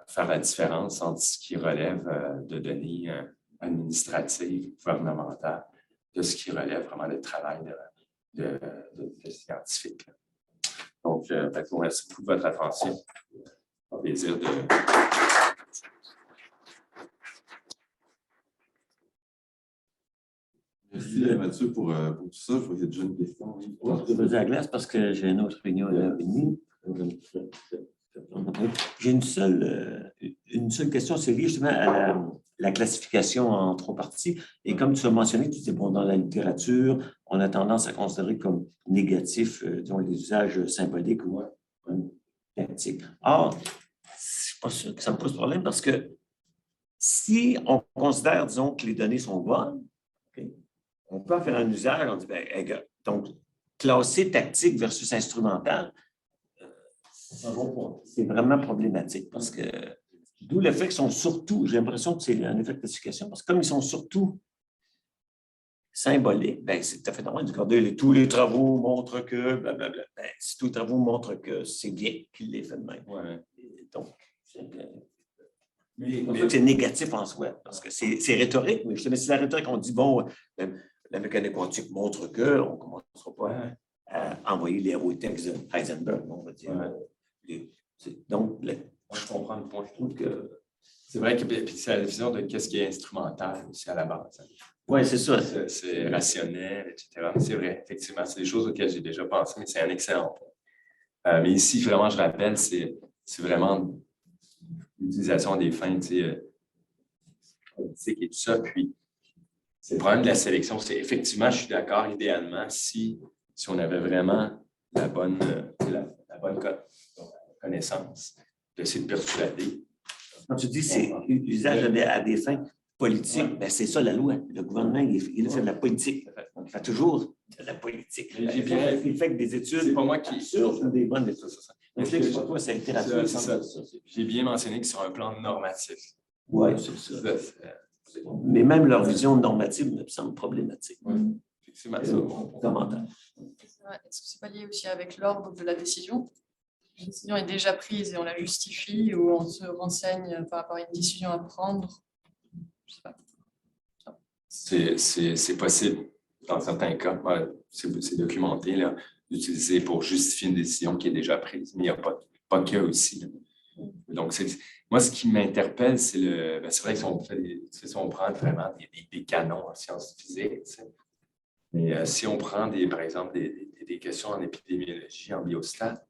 faire la différence entre ce qui relève de données administratives, gouvernementales, de ce qui relève vraiment du travail de scientifique. Donc, je vous remercie beaucoup de votre attention. Un plaisir de... Merci Mathieu pour tout ça. Je vois qu'il y a déjà une question. Je vais poser la glace parce que j'ai une autre réunion à l'heure et demie. J'ai une seule question, c'est lié justement à la classification en trois parties. Et comme tu as mentionné, tu dis, bon, dans la littérature, on a tendance à considérer comme négatif, disons, les usages symboliques ou tactiques. Or, je ne suis pas sûr que ça me pose problème parce que si on considère, disons, que les données sont bonnes, okay, on peut en faire un usage, on dit, ben, donc, classer tactique versus instrumental, c'est vraiment problématique parce que, d'où le fait qu'ils sont surtout, j'ai l'impression que c'est un effet de classification, parce que comme ils sont surtout symboliques, ben, c'est tout à fait normal de regarder tous les travaux montrent que, blablabla. Ben, si tous les travaux montrent que c'est bien qu'il l'ait fait de même. Ouais. Donc, mais c'est négatif en soi, parce que c'est rhétorique, mais justement, si la rhétorique, on dit, bon, la mécanique quantique montre que, on ne commencera pas à envoyer les héros textes de Heisenberg, on va dire. Ouais. Donc, je comprends le point. Je trouve que c'est vrai que c'est la vision de qu'est-ce qui est instrumental aussi à la base. Oui, c'est ça. C'est rationnel, etc. C'est vrai, effectivement, c'est des choses auxquelles j'ai déjà pensé, mais c'est un excellent point. Mais ici, vraiment, je rappelle, c'est vraiment l'utilisation des fins politiques et tout ça. Puis, c'est le problème de la sélection. C'est effectivement, je suis d'accord, idéalement, si on avait vraiment la bonne connaissance, d'essayer de persuader. Quand tu dis c'est usage à des fins politiques, ben c'est ça la loi. Le gouvernement, il fait de la politique. Donc, il fait toujours de la politique. Il fait que des études. C'est pas moi qui. Sur des bonnes études. Mais c'est pas toi, c'est la littérature. C'est ça. J'ai bien mentionné que sur un plan normatif. Oui, c'est ça. Mais même leur vision normative me semble problématique. Oui, effectivement. Commentaire. Est-ce que ce n'est pas lié aussi avec l'ordre de la décision? La décision est déjà prise et on la justifie ou on se renseigne par rapport à une décision à prendre? Je sais pas. C'est possible dans certains cas. C'est documenté d'utiliser pour justifier une décision qui est déjà prise, mais il n'y a pas que aussi. Là. Donc, moi, ce qui m'interpelle, c'est vrai que si on prend vraiment des canons en sciences physiques, mais si on prend, par exemple, des questions en épidémiologie, en biostat,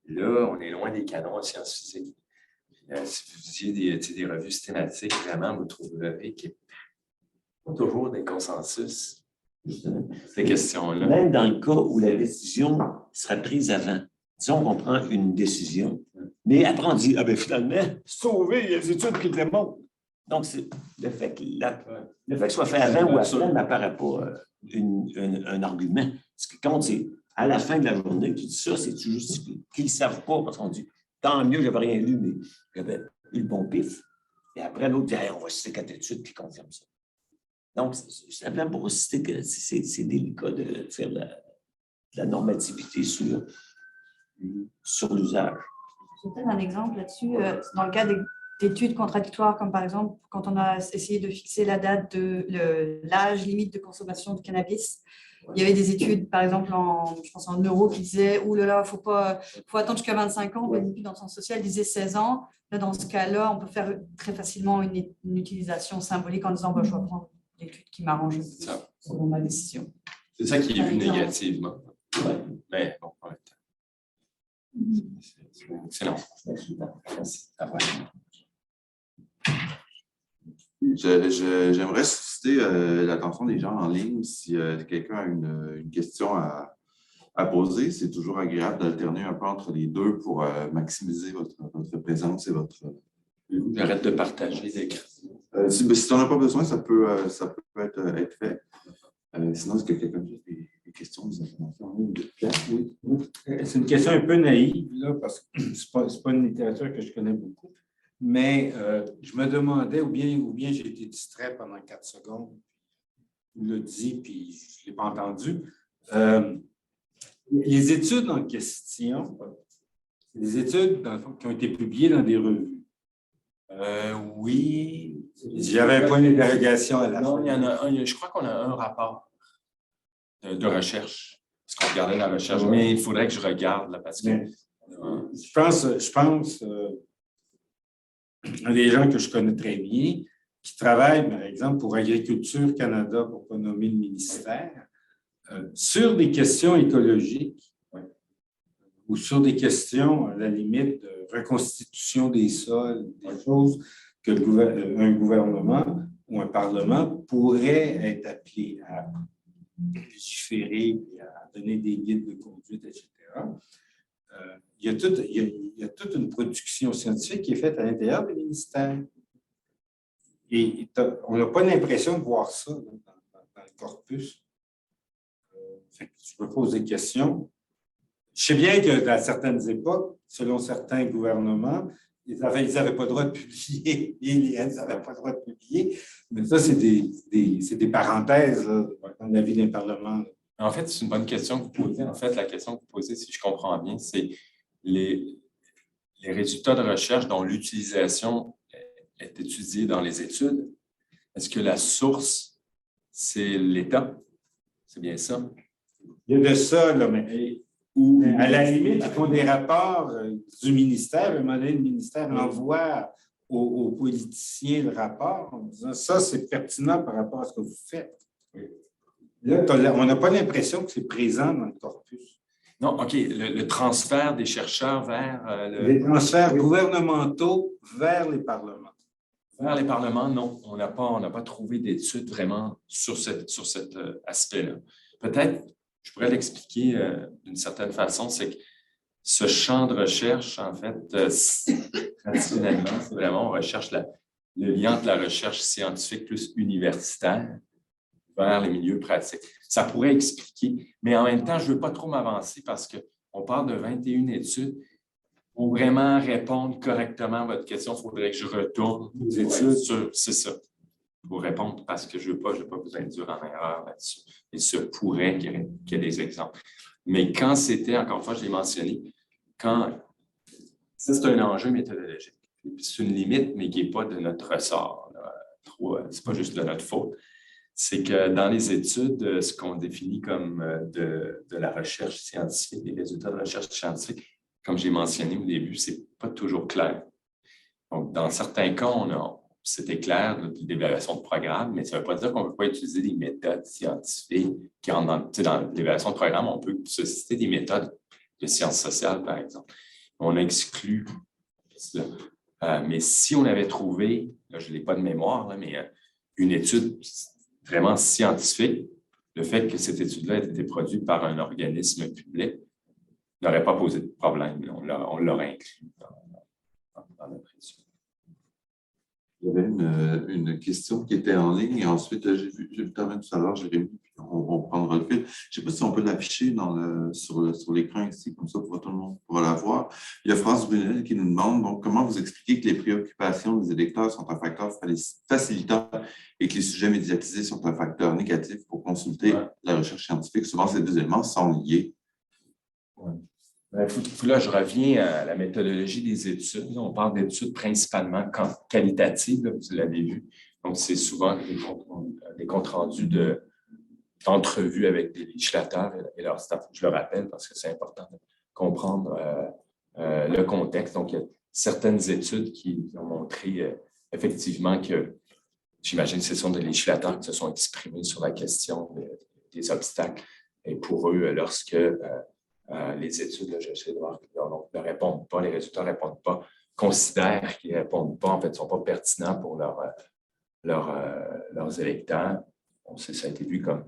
là, on est loin des canons en sciences physiques. Si vous utilisez des revues systématiques, vraiment, vous trouverez qu'il n'y a pas toujours des consensus sur ces questions-là. Même dans le cas où la décision sera prise avant. Disons qu'on prend une décision, mais après on dit, finalement, sauver les études qui le démontrent. Donc, le fait que ce soit fait avant ou après n'apparaît pas un argument. Ce qui compte, c'est à la fin de la journée, tu dis ça, c'est-tu justifié? Qu'ils ne savent pas, parce qu'on dit, tant mieux, je n'avais rien lu, mais j'avais eu le bon pif. Et après, l'autre dit, on va citer 4 études qui confirment ça. Donc, simplement pour citer que c'est délicat de faire de la normativité sur l'usage. Je vais peut-être un exemple là-dessus. Dans le cas d'études contradictoires, comme par exemple, quand on a essayé de fixer la date de l'âge limite de consommation de cannabis, il y avait des études, par exemple, je pense en neuro, qui disaient « Ouh là là, faut attendre jusqu'à 25 ans ». Une étude dans le sens social disait 16 ans. Là, dans ce cas-là, on peut faire très facilement une utilisation symbolique en disant « Je vais prendre l'étude qui m'arrange selon ma décision ». C'est ça qui est vu négativement. Ouais. Mais bon, en même temps. C'est excellent. Merci. J'aimerais susciter l'attention des gens en ligne si quelqu'un a une question à poser. C'est toujours agréable d'alterner un peu entre les deux pour maximiser votre présence et votre... J'arrête de partager l'écran. Si tu n'en as pas besoin, ça peut être fait. Sinon, est-ce que quelqu'un a des questions, des informations en ligne de place? Oui. C'est une question un peu naïve, là, parce que ce n'est pas une littérature que je connais beaucoup. Mais je me demandais, ou bien j'ai été distrait pendant 4 secondes, il l'a dit, puis je ne l'ai pas entendu. Les études en question, c'est des études dans le fond, qui ont été publiées dans des revues. Oui. J'avais un point d'interrogation à la fin. Non, il y en a un. Je crois qu'on a un rapport de recherche, parce qu'on regardait la recherche, mais il faudrait que je regarde, là, parce que... Je pense à des gens que je connais très bien, qui travaillent, par exemple, pour Agriculture Canada, pour ne pas nommer le ministère, sur des questions écologiques ou sur des questions, à la limite, reconstitution des sols, des choses que un gouvernement ou un parlement pourrait être appelé à légiférer et à donner des guides de conduite, etc. Il y a toute une production scientifique qui est faite à l'intérieur des ministères. Et on n'a pas l'impression de voir ça dans le corpus. Je me pose des questions. Je sais bien que dans certaines époques, selon certains gouvernements, ils n'avaient pas le droit de publier, ils n'avaient pas le droit de publier, mais ça, c'est des parenthèses là, dans la vie d'un Parlement. Là. En fait, c'est une bonne question que vous posez. En fait, la question que vous posez, si je comprends bien, c'est les résultats de recherche dont l'utilisation est étudiée dans les études. Est-ce que la source, c'est l'État? C'est bien ça? Il y a de ça, là, mais à la limite, ils font des rapports du ministère. À un moment donné, le ministère envoie aux politiciens le rapport en disant ça, c'est pertinent par rapport à ce que vous faites. Là, on n'a pas l'impression que c'est présent dans le corpus. Non, OK. Le transfert des chercheurs vers Les transferts gouvernementaux vers les parlements. Vers les parlements, non. On n'a pas trouvé d'études vraiment sur cet aspect-là. Peut-être, je pourrais l'expliquer d'une certaine façon, c'est que ce champ de recherche, en fait, traditionnellement, c'est vraiment, on recherche le lien entre la recherche scientifique plus universitaire vers les milieux pratiques. Ça pourrait expliquer, mais en même temps, je ne veux pas trop m'avancer parce qu'on parle de 21 études. Pour vraiment répondre correctement à votre question, il faudrait que je retourne aux études sur, c'est ça, pour répondre parce que je ne veux pas vous induire en erreur là-dessus. Il se pourrait qu'il y ait des exemples. Mais quand c'était, encore une fois, je l'ai mentionné, ça, c'est un enjeu méthodologique. C'est une limite, mais qui n'est pas de notre ressort. Ce n'est pas juste de notre faute. C'est que dans les études, ce qu'on définit comme de la recherche scientifique, les résultats de recherche scientifique, comme j'ai mentionné au début, ce n'est pas toujours clair. Donc, dans certains cas, c'était clair, l'évaluation de programme, mais ça ne veut pas dire qu'on ne peut pas utiliser des méthodes scientifiques qui rentrent dans l'évaluation de programme. On peut se citer des méthodes de sciences sociales, par exemple. On exclut cela. Mais si on avait trouvé, là, je n'ai pas de mémoire, là, mais une étude vraiment scientifique, le fait que cette étude-là ait été produite par un organisme public n'aurait pas posé de problème. On l'aurait inclus dans notre étude. Il y avait une question qui était en ligne et ensuite, j'ai vu ta main tout à l'heure, Jérémy, puis on prendra le fil. Je ne sais pas si on peut l'afficher sur l'écran ici, comme ça, pour tout le monde pourra la voir. Il y a France Brunel qui nous demande donc, comment vous expliquez que les préoccupations des électeurs sont un facteur facilitant et que les sujets médiatisés sont un facteur négatif pour consulter la recherche scientifique. Souvent, ces deux éléments sont liés. Ouais. Là, je reviens à la méthodologie des études. On parle d'études principalement qualitatives, là, vous l'avez vu. Donc, c'est souvent des comptes rendus d'entrevues avec des législateurs et leur staff. Je le rappelle parce que c'est important de comprendre le contexte. Donc, il y a certaines études qui ont montré effectivement que, j'imagine que ce sont des législateurs qui se sont exprimés sur la question des obstacles. Et pour eux, lorsque les études, là, j'essaie de voir, ne répondent pas, les résultats ne répondent pas, considèrent qu'ils ne répondent pas, en fait, ne sont pas pertinents pour leurs électeurs. Ça a été vu comme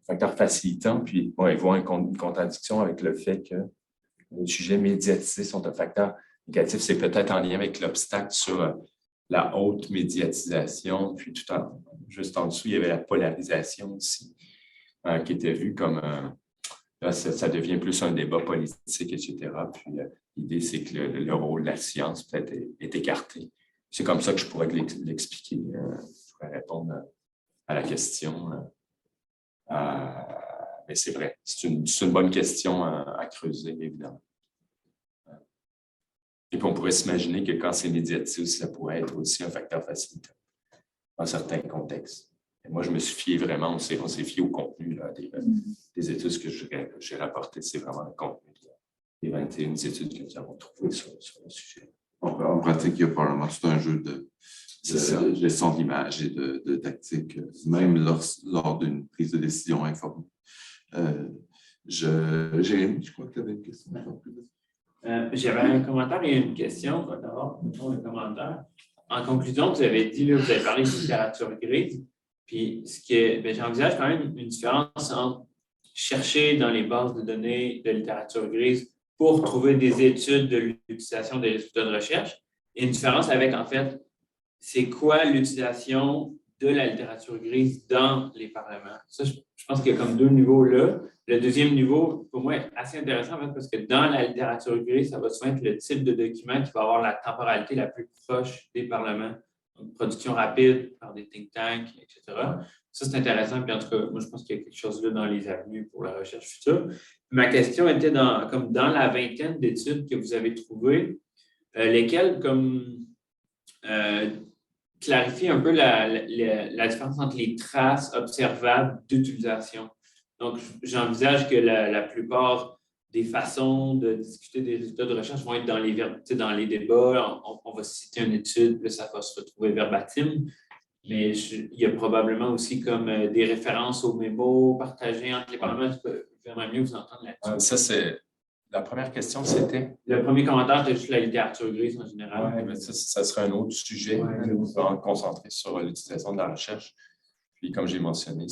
facteur facilitant, puis ils voient une contradiction avec le fait que les sujets médiatisés sont un facteur négatif. C'est peut-être en lien avec l'obstacle sur la haute médiatisation, puis juste en dessous, il y avait la polarisation aussi. Qui était vu comme, là, ça devient plus un débat politique, etc. Puis l'idée, c'est que le rôle de la science peut-être est écarté. C'est comme ça que je pourrais l'expliquer. Je pourrais répondre à la question. Mais c'est vrai, c'est une bonne question à creuser, évidemment. Et puis, on pourrait s'imaginer que quand c'est médiatisé aussi, ça pourrait être aussi un facteur facilitant dans certains contextes. Moi, je me suis fié vraiment, on s'est fié au contenu là, des études que j'ai rapportées. C'est vraiment le contenu des 21 études que nous avons trouvées sur le sujet. En pratique, il y a probablement tout un jeu de gestion d'image et de tactique, même lors d'une prise de décision informée. Jérémy, je crois que tu avais une question. J'avais un commentaire et une question. D'abord, mettons le commentaire. En conclusion, vous avez dit, là, vous avez parlé de littérature grise. Puis, j'envisage quand même une différence entre chercher dans les bases de données de littérature grise pour trouver des études de l'utilisation des résultats de recherche et une différence avec, en fait, c'est quoi l'utilisation de la littérature grise dans les parlements. Ça, je pense qu'il y a comme deux niveaux là. Le deuxième niveau, pour moi, est assez intéressant en fait, parce que dans la littérature grise, ça va souvent être le type de document qui va avoir la temporalité la plus proche des parlements. Donc, production rapide par des think tanks, etc. Ça, c'est intéressant. Puis en tout cas, moi, je pense qu'il y a quelque chose là dans les avenues pour la recherche future. Ma question était comme dans la vingtaine d'études que vous avez trouvées, lesquelles comme clarifient un peu la différence entre les traces observables d'utilisation. Donc, j'envisage que la plupart des façons de discuter des résultats de recherche vont être dans les débats. On va citer une étude, puis ça va se retrouver verbatim. Mais il y a probablement aussi comme des références aux mémos partagés entre les parlements. J'aimerais mieux vous entendre là-dessus. Ça, c'est la première question, c'était? Le premier commentaire, c'était juste la littérature grise en général. Oui, mais ça serait un autre sujet. Ouais. On va se concentrer sur l'utilisation de la recherche. Puis, comme j'ai mentionné,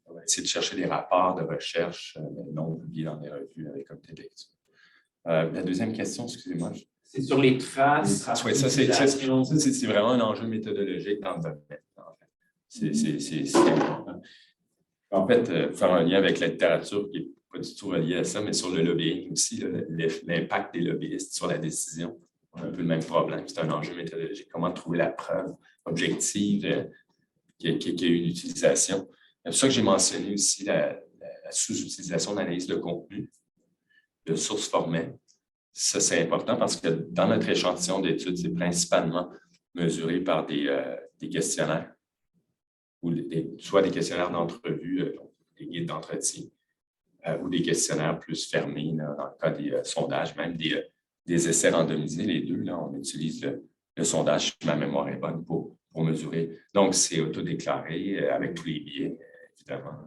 on va essayer de chercher des rapports de recherche non publiés dans des revues avec comité de lecture. La deuxième question, excusez-moi. C'est sur les traces. Oui, ça, c'est vraiment un enjeu méthodologique dans le domaine. C'est important. En fait, faire un lien avec la littérature qui n'est pas du tout relié à ça, mais sur le lobbying aussi, l'impact des lobbyistes sur la décision. On a un peu le même problème. C'est un enjeu méthodologique. Comment trouver la preuve objective qu'il y a eu une utilisation. C'est pour ça que j'ai mentionné aussi la sous-utilisation d'analyse de contenu, de sources formelles. Ça, c'est important parce que dans notre échantillon d'études, c'est principalement mesuré par des questionnaires, ou soit des questionnaires d'entrevue, des guides d'entretien, ou des questionnaires plus fermés, là, dans le cas des sondages, même des essais randomisés, les deux. Là, on utilise le sondage, si ma mémoire est bonne, pour mesurer. Donc, c'est autodéclaré avec tous les biais, évidemment.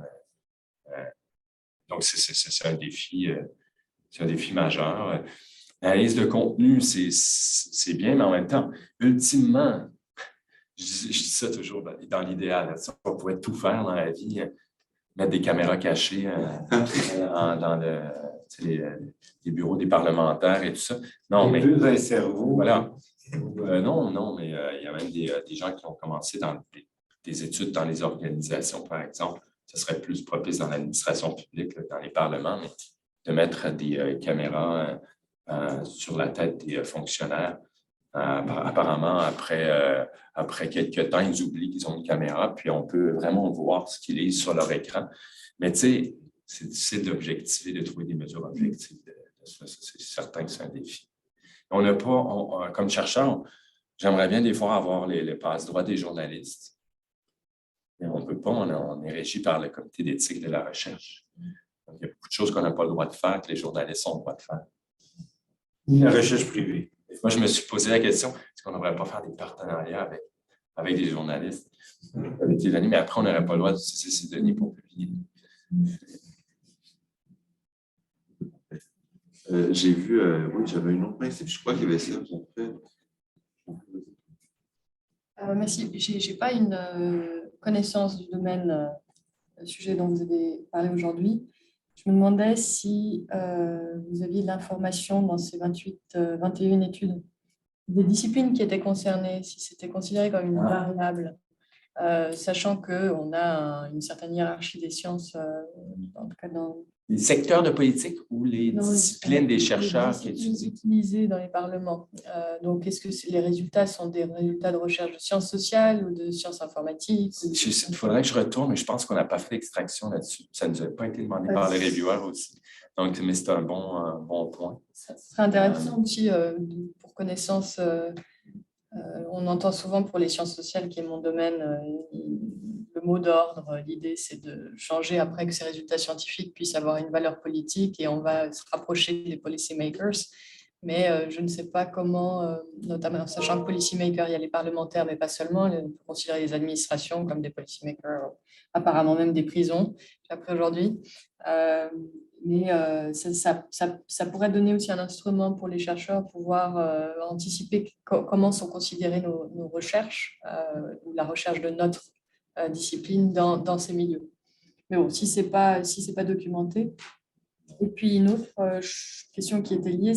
Donc, c'est un défi. C'est un défi majeur. L'analyse de contenu, c'est bien, mais en même temps, ultimement, je dis ça toujours dans l'idéal, on pourrait tout faire dans la vie, mettre des caméras cachées dans les bureaux des parlementaires et tout ça. Non, mais un cerveau. Voilà. Non, mais il y a même des gens qui ont commencé dans des études dans les organisations, par exemple. Ce serait plus propice dans l'administration publique, là, dans les parlements, mais de mettre des caméras sur la tête des fonctionnaires. Apparemment, après quelques temps, ils oublient qu'ils ont une caméra, puis on peut vraiment voir ce qu'ils lisent sur leur écran. Mais tu sais, c'est difficile d'objectiver, de trouver des mesures objectives. C'est certain que c'est un défi. On n'a pas, comme chercheur, j'aimerais bien des fois avoir les passe-droits des journalistes. Mais on ne peut pas, on est régi par le comité d'éthique de la recherche. Donc, il y a beaucoup de choses qu'on n'a pas le droit de faire, que les journalistes ont le droit de faire. La recherche privée. Moi, je me suis posé la question, est-ce qu'on ne devrait pas faire des partenariats avec des journalistes, avec des données, mais après, on n'aurait pas le droit d'utiliser ces données pour publier. J'ai vu, oui, j'avais une autre main, je crois qu'il y avait ça. Merci. Je n'ai pas une connaissance du domaine, sujet dont vous avez parlé aujourd'hui. Je me demandais si vous aviez de l'information dans ces 21 études, des disciplines qui étaient concernées, si c'était considéré comme une variable, sachant qu'on a une certaine hiérarchie des sciences, en tout cas dans Les secteurs de politique ou les disciplines des chercheurs qui étudient? Utilisés dans les parlements. Donc, est-ce que les résultats sont des résultats de recherche de sciences sociales ou de sciences informatiques? Il faudrait que je retourne, mais je pense qu'on n'a pas fait d'extraction là-dessus. Ça ne nous a pas été demandé par les reviewers aussi. Donc, mais c'est un bon point. Ça serait intéressant aussi pour connaissance. On entend souvent pour les sciences sociales, qui est mon domaine, le mot d'ordre. L'idée, c'est de changer après que ces résultats scientifiques puissent avoir une valeur politique et on va se rapprocher des policy makers. mais je ne sais pas comment, notamment en sachant que policymakers, il y a les parlementaires, mais pas seulement, on peut considérer les administrations comme des policymakers, apparemment même des prisons, j'ai appris aujourd'hui. Mais ça pourrait donner aussi un instrument pour les chercheurs, pouvoir anticiper comment sont considérées nos recherches ou la recherche de notre discipline dans ces milieux. Mais bon, si ce n'est pas documenté. Et puis une autre question qui était liée,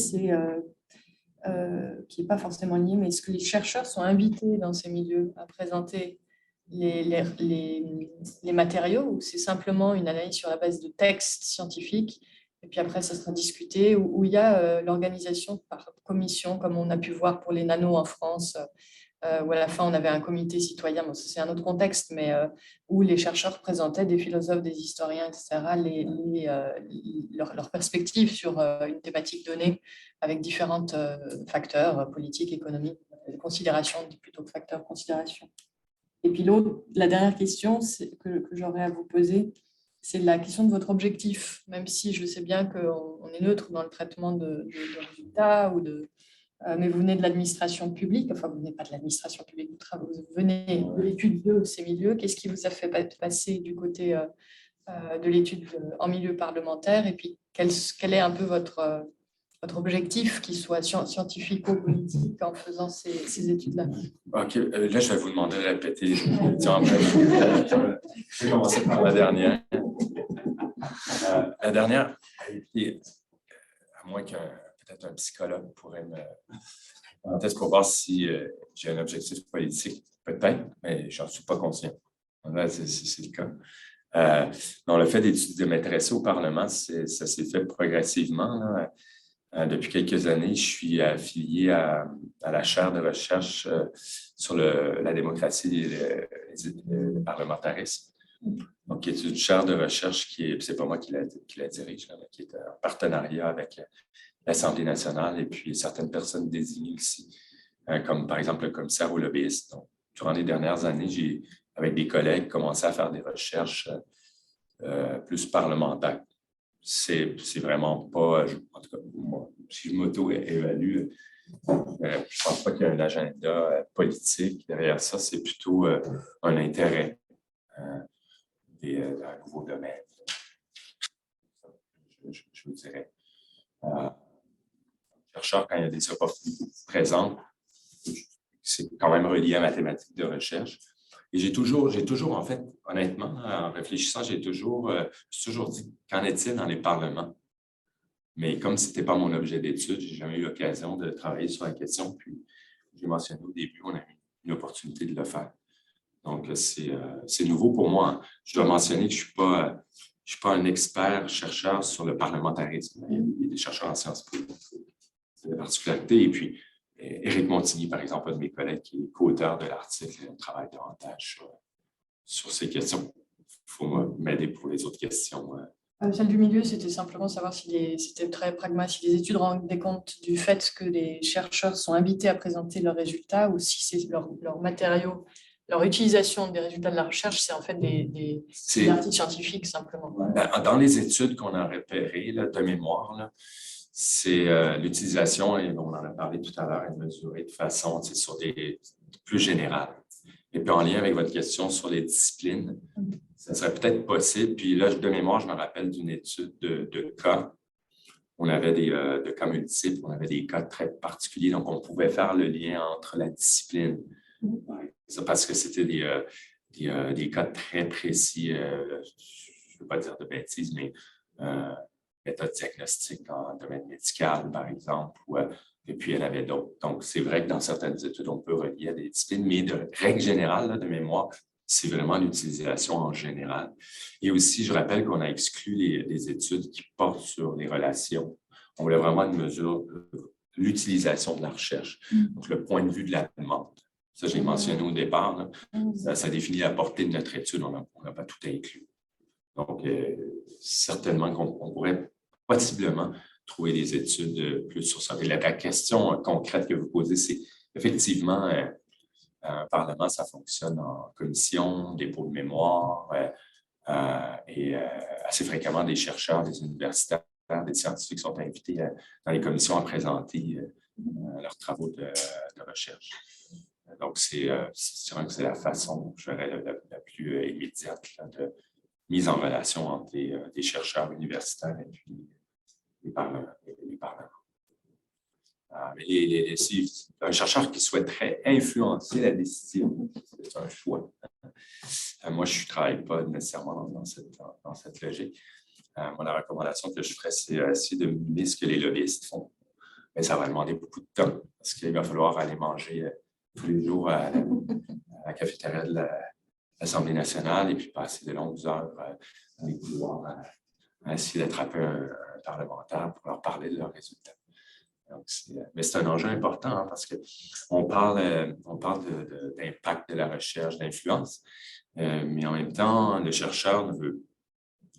qui n'est pas forcément liée, mais est-ce que les chercheurs sont invités dans ces milieux à présenter les matériaux, ou c'est simplement une analyse sur la base de textes scientifiques, et puis après ça sera discuté, où il y a l'organisation par commission, comme on a pu voir pour les nanos en France, où à la fin on avait un comité citoyen, bon, c'est un autre contexte, mais où les chercheurs présentaient, des philosophes, des historiens, etc., leurs perspectives sur une thématique donnée avec différents facteurs politiques, économiques, considérations, plutôt que facteurs de considération. Et puis la dernière question que j'aurais à vous poser, c'est la question de votre objectif, même si je sais bien qu'on est neutre dans le traitement de résultats, mais vous venez de l'administration publique, enfin vous venez pas de l'administration publique, vous venez de l'étude de ces milieux. Qu'est-ce qui vous a fait passer du côté de l'étude en milieu parlementaire, et puis quel est un peu votre objectif, qu'il soit scientifico-politique, en faisant ces études-là? OK. Là, je vais vous demander de répéter. Je vais commencer par la dernière. La dernière, à moins qu'un peut-être un psychologue pourrait me tester pour voir si j'ai un objectif politique, peut-être, mais je n'en suis pas conscient. Là, c'est le cas. Non, le fait de m'intéresser au Parlement, ça s'est fait progressivement. Là. Depuis quelques années, je suis affilié à la chaire de recherche sur la démocratie et le parlementarisme. Donc, c'est une chaire de recherche c'est pas moi qui la dirige, là, mais qui est en partenariat avec l'Assemblée nationale et puis certaines personnes désignées ici, comme par exemple le commissaire aux lobbyistes. Donc, durant les dernières années, j'ai, avec des collègues, commencé à faire des recherches plus parlementaires. C'est vraiment pas, en tout cas, moi, si je m'auto-évalue, je ne pense pas qu'il y a un agenda politique derrière ça, c'est plutôt un intérêt d'un nouveau domaine. Je vous dirais. Chercheur, quand il y a des opportunités présentes, c'est quand même relié à ma thématique de recherche. Et j'ai toujours, en fait, honnêtement, en réfléchissant, j'ai toujours dit, qu'en est-il dans les parlements? Mais comme ce n'était pas mon objet d'étude, je n'ai jamais eu l'occasion de travailler sur la question. Puis, j'ai mentionné au début, on a eu une opportunité de le faire. Donc, c'est nouveau pour moi. Je dois mentionner que je ne suis pas un expert chercheur sur le parlementarisme. Il y a des chercheurs en sciences politiques. C'est la particularité. Et puis, Éric Montigny, par exemple, un de mes collègues qui est co-auteur de l'article, travaille davantage sur ces questions. Il faut m'aider pour les autres questions. Celle du milieu, c'était simplement savoir si c'était très pragmatique, si les études rendaient compte du fait que les chercheurs sont invités à présenter leurs résultats, ou si c'est leurs matériaux, leur utilisation des résultats de la recherche, c'est en fait des articles scientifiques simplement. Dans les études qu'on a repérées là, de mémoire, là, c'est l'utilisation, et on en a parlé tout à l'heure, est mesurée de façon sur des plus générales. Et puis en lien avec votre question sur les disciplines, ça serait peut-être possible. Puis là, de mémoire, je me rappelle d'une étude de cas. On avait de cas multiples, on avait des cas très particuliers, donc on pouvait faire le lien entre la discipline. Parce que c'était des cas très précis, je ne veux pas dire de bêtises, mais méthode diagnostique en domaine médical, par exemple, et puis il y en avait d'autres. Donc, c'est vrai que dans certaines études, on peut relier à des disciplines, mais de règle générale, là, de mémoire, c'est vraiment l'utilisation en général. Et aussi, je rappelle qu'on a exclu les études qui portent sur les relations. On voulait vraiment une mesure de l'utilisation de la recherche, donc le point de vue de la demande. Ça, j'ai mentionné au départ, là, ça définit la portée de notre étude, on n'a pas tout inclus. Donc, certainement qu'on pourrait possiblement trouver des études plus sur ça. Et la question concrète que vous posez, c'est effectivement, un Parlement, ça fonctionne en commission, dépôt de mémoire, et assez fréquemment, des chercheurs, des universitaires experts, des scientifiques sont invités dans les commissions à présenter leurs travaux de recherche. Donc, c'est sûr que c'est la façon, je dirais, la plus immédiate là, de mise en relation entre des chercheurs universitaires et puis les parlements. Mais c'est un chercheur qui souhaiterait influencer la décision. C'est un choix. Moi, je ne travaille pas nécessairement dans cette logique. Moi, la recommandation que je ferais, c'est essayer de mimer ce que les lobbyistes font. Mais ça va demander beaucoup de temps parce qu'il va falloir aller manger tous les jours à la cafétéria de l'Assemblée nationale et puis passer de longues heures dans les couloirs à essayer d'attraper un parlementaire pour leur parler de leurs résultats. Donc, mais c'est un enjeu important hein, parce qu'on parle d'impact de la recherche, d'influence, mais en même temps, le chercheur veut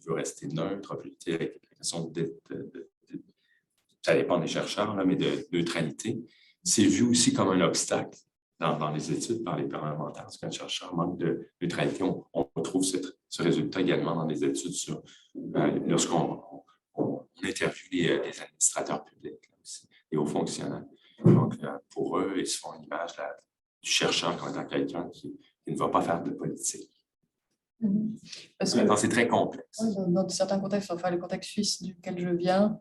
rester neutre, avec la question ça dépend des chercheurs, là, mais de neutralité. C'est vu aussi comme un obstacle dans les études par les parlementaires. Parce qu'un chercheur manque de neutralité, on retrouve ce résultat également dans les études lorsqu'on interviewe les administrateurs publics, là, aussi, les hauts fonctionnaires. Donc, pour eux, ils se font une image du chercheur comme étant quelqu'un qui ne va pas faire de politique. Parce que, c'est très complexe. Oui, dans certains contextes, enfin le contexte suisse duquel je viens,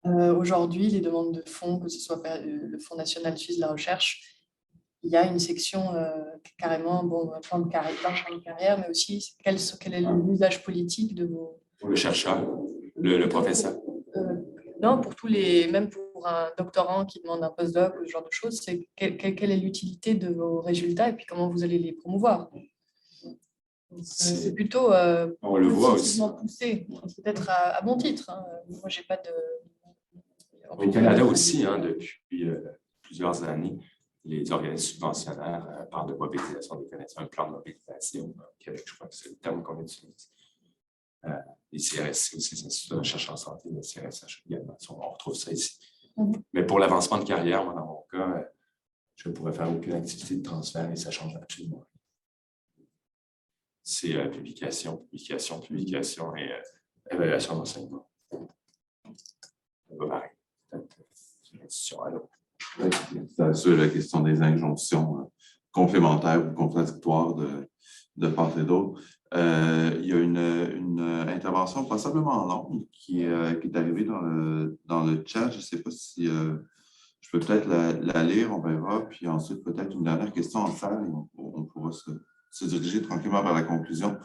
aujourd'hui, les demandes de fonds, que ce soit le Fonds national suisse de la recherche, il y a une section carrément, un plan de carrière, mais aussi quel est l'usage politique de vos... Pour le chercheur, le professeur. Non, même pour un doctorant qui demande un postdoc ou ce genre de choses, c'est quelle est l'utilité de vos résultats et puis comment vous allez les promouvoir. C'est plutôt on le voit aussi. poussé, peut-être à bon titre. Hein. Moi, j'ai pas de... Au Canada aussi, hein, depuis plusieurs années, les organismes subventionnaires parlent de mobilisation des connaissances, un plan de mobilisation au Québec, je crois que c'est le terme qu'on utilise. Les CRSC aussi, les instituts de recherche en santé, les CRSH également, on retrouve ça ici. Mais pour l'avancement de carrière, moi, dans mon cas, je ne pourrais faire aucune activité de transfert et ça change absolument rien. C'est publication et évaluation d'enseignement. Ça va varier. D'une institution à l'autre. C'est sûr, la question des injonctions complémentaires ou contradictoires de part et d'autre. Il y a une intervention passablement longue qui est arrivée dans le chat. Je ne sais pas si je peux peut-être la lire, on verra, puis ensuite peut-être une dernière question en salle et on pourra se diriger tranquillement vers la conclusion.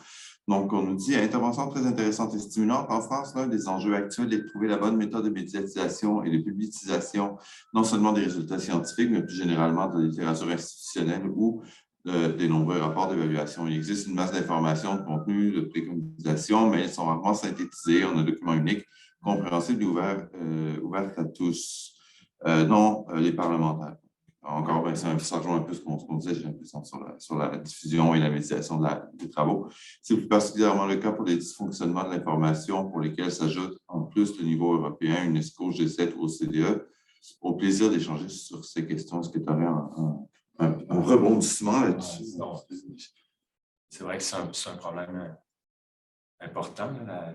Donc, on nous dit « Intervention très intéressante et stimulante. En France, l'un des enjeux actuels est de trouver la bonne méthode de médiatisation et de publicisation, non seulement des résultats scientifiques, mais plus généralement de la littérature institutionnelle ou des nombreux rapports d'évaluation. Il existe une masse d'informations, de contenus, de préconisations, mais elles sont rarement synthétisées en un document unique, compréhensible et ouvert à tous, dont les parlementaires. » Encore, ben, ça rejoint un peu ce qu'on disait, j'ai l'impression, sur la diffusion et la médiation des travaux. C'est plus particulièrement le cas pour les dysfonctionnements de l'information pour lesquels s'ajoute en plus le niveau européen, UNESCO, G7 ou OCDE. Au plaisir d'échanger sur ces questions. Est-ce que tu aurais un rebondissement là-dessus? C'est vrai que c'est un problème important, là,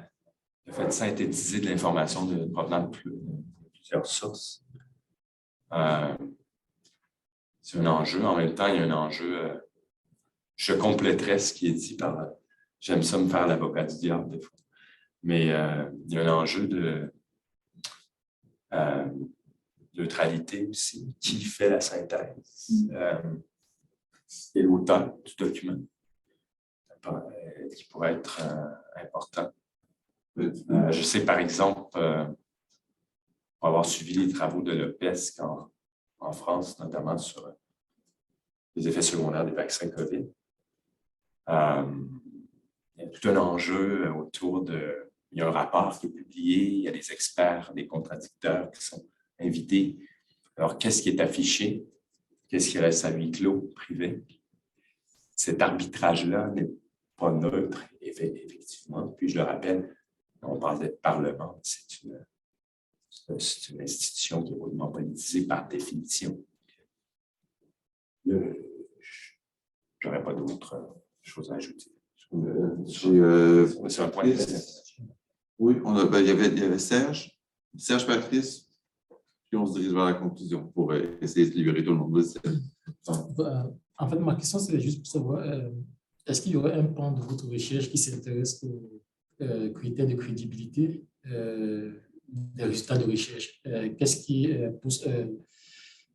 le fait de synthétiser de l'information provenant de plusieurs sources. C'est un enjeu. En même temps, il y a un enjeu. Je compléterais ce qui est dit par. J'aime ça me faire l'avocat du diable des fois. Mais il y a un enjeu de neutralité aussi. Qui fait la synthèse? Et l'auteur du document qui pourrait être important. Je sais, par exemple, pour avoir suivi les travaux de l'OPESC en France, notamment sur les effets secondaires des vaccins COVID. Il y a tout un enjeu autour de... Il y a un rapport qui est publié, il y a des experts, des contradicteurs qui sont invités. Alors, qu'est-ce qui est affiché? Qu'est-ce qui reste à huis clos, privé? Cet arbitrage-là n'est pas neutre, effectivement. Puis, je le rappelle, on parle de parlement, c'est une institution qui est hautement politisée par définition. Je n'aurais pas d'autres choses à ajouter. C'est un point de vue. Oui, il y avait Serge, Patrice, puis on se dirige vers la conclusion pour essayer de libérer tout le monde. En fait, ma question, c'est juste pour savoir, est-ce qu'il y aurait un pan de votre recherche qui s'intéresse aux critères de crédibilité des résultats de recherche? Qu'est-ce qui pousse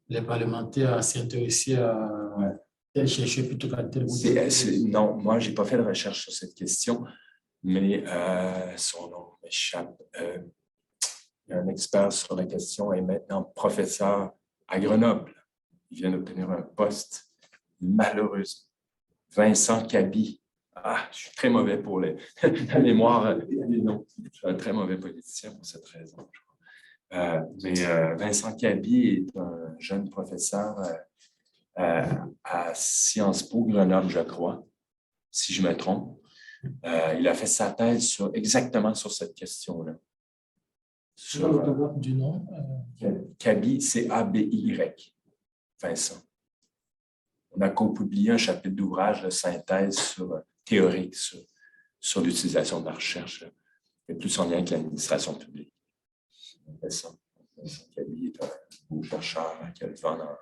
les parlementaires à s'intéresser à tel chercheur plutôt qu'à tel autre? Non, moi, je n'ai pas fait de recherche sur cette question, mais son nom m'échappe. Il y a un expert sur la question et maintenant professeur à Grenoble. Il vient d'obtenir un poste malheureux. Vincent Cabi. Ah, je suis très mauvais pour la mémoire des noms. Je suis un très mauvais politicien pour cette raison. Mais Vincent Cabi est un jeune professeur à Sciences Po Grenoble, je crois, si je me trompe. Il a fait sa thèse exactement sur cette question-là. Sur l'autographe du nom. Cabi, c'est A-B-Y, Vincent. On a co-publié un chapitre d'ouvrage de synthèse théorique sur l'utilisation de la recherche, et plus en lien avec l'administration publique. Vincent Cabi est un beau chercheur qui a le vent dans...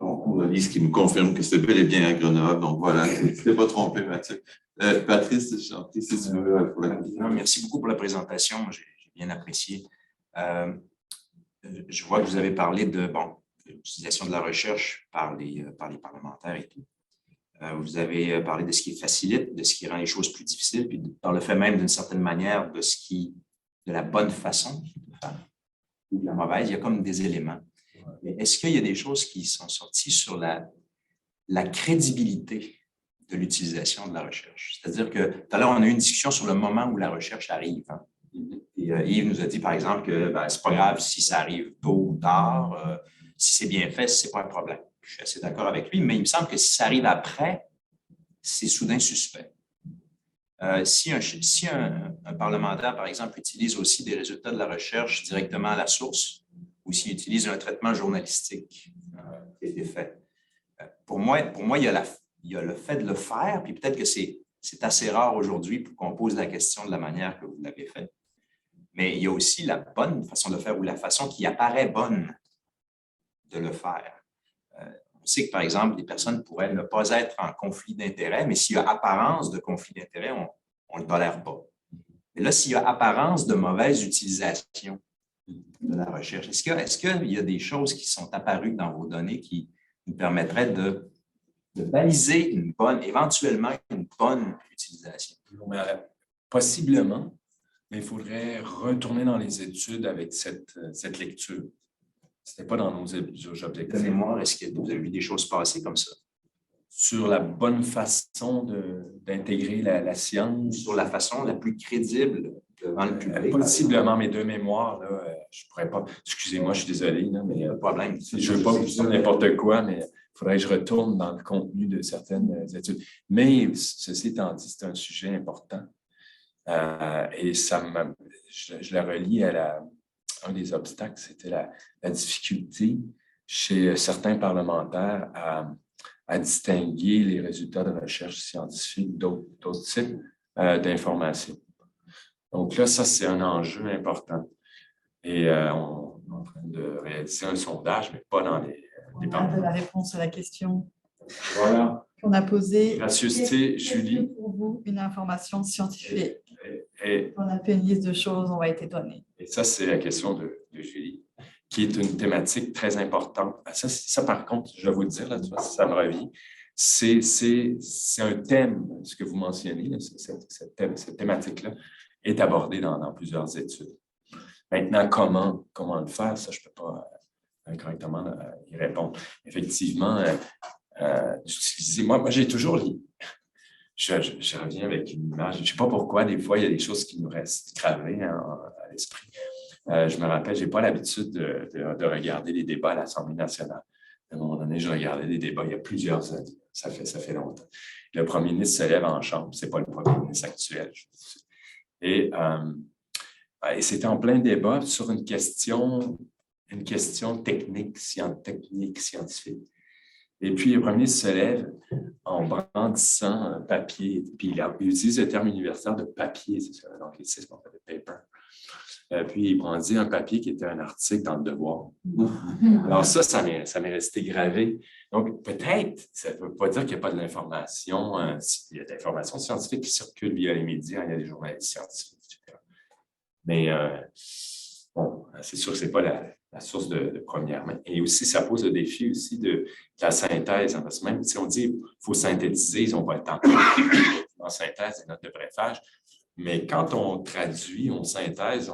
Donc, on a dit ce qui me confirme que c'est bel et bien à Grenoble. Donc voilà, tu ne t'es pas trompé, Mathieu. Patrice, si tu veux, pour la conclusion. Merci beaucoup pour la présentation. J'ai bien apprécié. Je vois que vous avez parlé de l'utilisation de la recherche par les parlementaires et tout. Vous avez parlé de ce qui facilite, de ce qui rend les choses plus difficiles, puis par le fait même, d'une certaine manière, de la bonne façon de faire ou de la mauvaise. Il y a comme des éléments. Mais est-ce qu'il y a des choses qui sont sorties sur la crédibilité de l'utilisation de la recherche? C'est-à-dire que tout à l'heure, on a eu une discussion sur le moment où la recherche arrive. Hein? Et Yves nous a dit, par exemple, que ce n'est pas grave si ça arrive tôt ou tard, si c'est bien fait, ce n'est pas un problème. Je suis assez d'accord avec lui, mais il me semble que si ça arrive après, c'est soudain suspect. Si un parlementaire, par exemple, utilise aussi des résultats de la recherche directement à la source, ou s'il utilise un traitement journalistique qui a été fait, pour moi, il y a le fait de le faire, puis peut-être que c'est assez rare aujourd'hui pour qu'on pose la question de la manière que vous l'avez fait. Mais il y a aussi la bonne façon de le faire ou la façon qui apparaît bonne de le faire. On sait que, par exemple, les personnes pourraient ne pas être en conflit d'intérêts, mais s'il y a apparence de conflit d'intérêts, on ne le tolère pas. Et là, s'il y a apparence de mauvaise utilisation de la recherche, est-ce qu'il y a des choses qui sont apparues dans vos données qui nous permettraient de baliser éventuellement une bonne utilisation? Possiblement, mais il faudrait retourner dans les études avec cette lecture. Ce n'était pas dans nos objectifs. De mémoire, est-ce que vous avez vu des choses passer comme ça? Sur la bonne façon d'intégrer la science. Sur la façon la plus crédible devant le public? Possiblement, mes deux mémoires, là, je ne pourrais pas. Excusez-moi, je suis désolé, là, mais pas de problème. Je ne veux pas vous dire n'importe quoi, mais il faudrait que je retourne dans le contenu de certaines études. Mais ceci étant dit, c'est un sujet important. Et je la relie à un des obstacles, c'était la difficulté chez certains parlementaires à distinguer les résultats de recherche scientifique d'autres types d'informations. Donc là, ça, c'est un enjeu important. Et on est en train de réaliser un sondage, mais pas dans les parlementaires. De la réponse à la question qu'on a posée. Gracieuseté, Julie. Pour vous, une information scientifique. On a fait une liste de choses, on va être étonné. Et ça, c'est la question de Julie, qui est une thématique très importante. Ça, par contre, je vais vous le dire, là, ça me revient. C'est un thème, ce que vous mentionnez, là, cette thématique-là est abordée dans plusieurs études. Maintenant, comment le faire, ça, je ne peux pas correctement y répondre. Effectivement, d'utiliser... Moi, j'ai toujours... Je reviens avec une image. Je ne sais pas pourquoi, des fois, il y a des choses qui nous restent gravées à l'esprit. Je me rappelle, je n'ai pas l'habitude de regarder les débats à l'Assemblée nationale. À un moment donné, je regardais des débats il y a plusieurs années. Ça fait longtemps. Le premier ministre se lève en chambre. Ce n'est pas le premier ministre actuel. Et c'était en plein débat sur une question technique, scientifique. Et puis, le premier ministre se lève en brandissant un papier. Puis il utilise le terme universitaire de papier, c'est ça, l'anglicisme, en fait, de paper. Puis il brandit un papier qui était un article dans le Devoir. Alors ça m'est resté gravé. Donc peut-être, ça ne veut pas dire qu'il n'y a pas de l'information. Il y a de l'information scientifique qui circule via les médias, il y a des journalistes scientifiques, etc. Mais bon, c'est sûr que ce n'est pas la source de première main. Et aussi, ça pose le défi aussi de la synthèse. Hein, parce que même si on dit qu'il faut synthétiser, ils n'ont pas le temps. En synthèse, c'est notre brefage. Mais quand on traduit, on synthèse,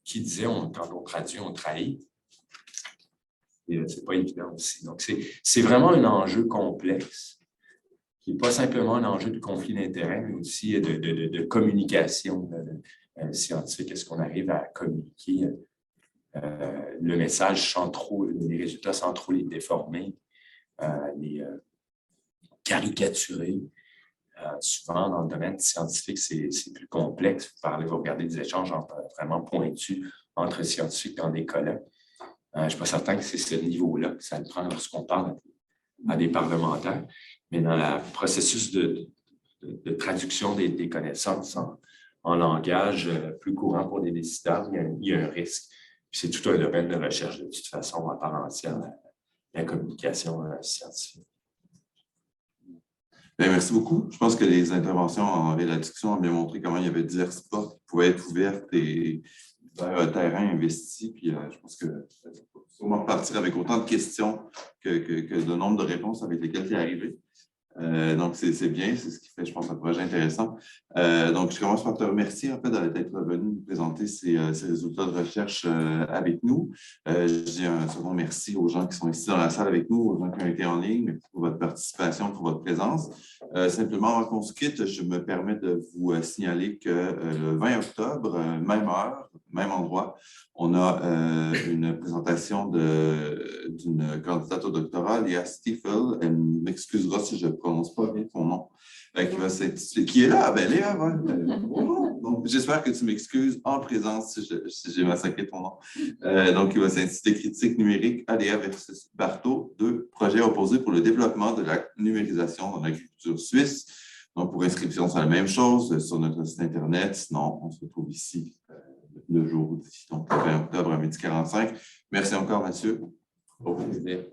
qui disait quand on traduit, on trahit. Ce n'est pas évident aussi. Donc, c'est vraiment un enjeu complexe, qui n'est pas simplement un enjeu de conflit d'intérêts, mais aussi de communication scientifique. Est-ce qu'on arrive à communiquer le message sans trop, les résultats sans trop les déformer, les caricaturer? Souvent, dans le domaine scientifique, c'est plus complexe. Vous regardez des échanges vraiment pointus entre scientifiques dans des colloques. Je ne suis pas certain que c'est ce niveau-là que ça le prend lorsqu'on parle à des parlementaires. Mais dans le processus de traduction des connaissances en langage plus courant pour des décideurs, il y a un risque. Puis c'est tout un domaine de recherche de toute façon à part entière, la communication scientifique. Bien, merci beaucoup. Je pense que les interventions et la discussion ont bien montré comment il y avait diverses portes qui pouvaient être ouvertes et vers un terrain investi. Puis je pense que ça va sûrement repartir avec autant de questions que de nombre de réponses avec lesquelles tu es arrivé. Donc, c'est bien, c'est ce qui fait, je pense, un projet intéressant. Donc, je commence par te remercier, en fait, d'être venu nous présenter ces résultats de recherche avec nous. Je dis un second merci aux gens qui sont ici dans la salle avec nous, aux gens qui ont été en ligne, pour votre participation, pour votre présence. Simplement, avant qu'on se quitte, je me permets de vous signaler que le 20 octobre, même heure, même endroit, on a une présentation d'une candidate au doctorat, Léa Stiefel. Elle m'excusera si je ne prononce pas bien son nom, qui est là. Ben, Léa, bonjour. Donc, j'espère que tu m'excuses en présence si j'ai massacré ton nom. Donc, il va s'intituler Critique numérique, Aléa versus Barthaud, 2 projets opposés pour le développement de la numérisation dans l'agriculture suisse. Donc, pour inscription, c'est la même chose sur notre site Internet. Sinon, on se retrouve ici le jour d'ici, donc le 20 octobre à 12h45. Merci encore, Mathieu. Au plaisir.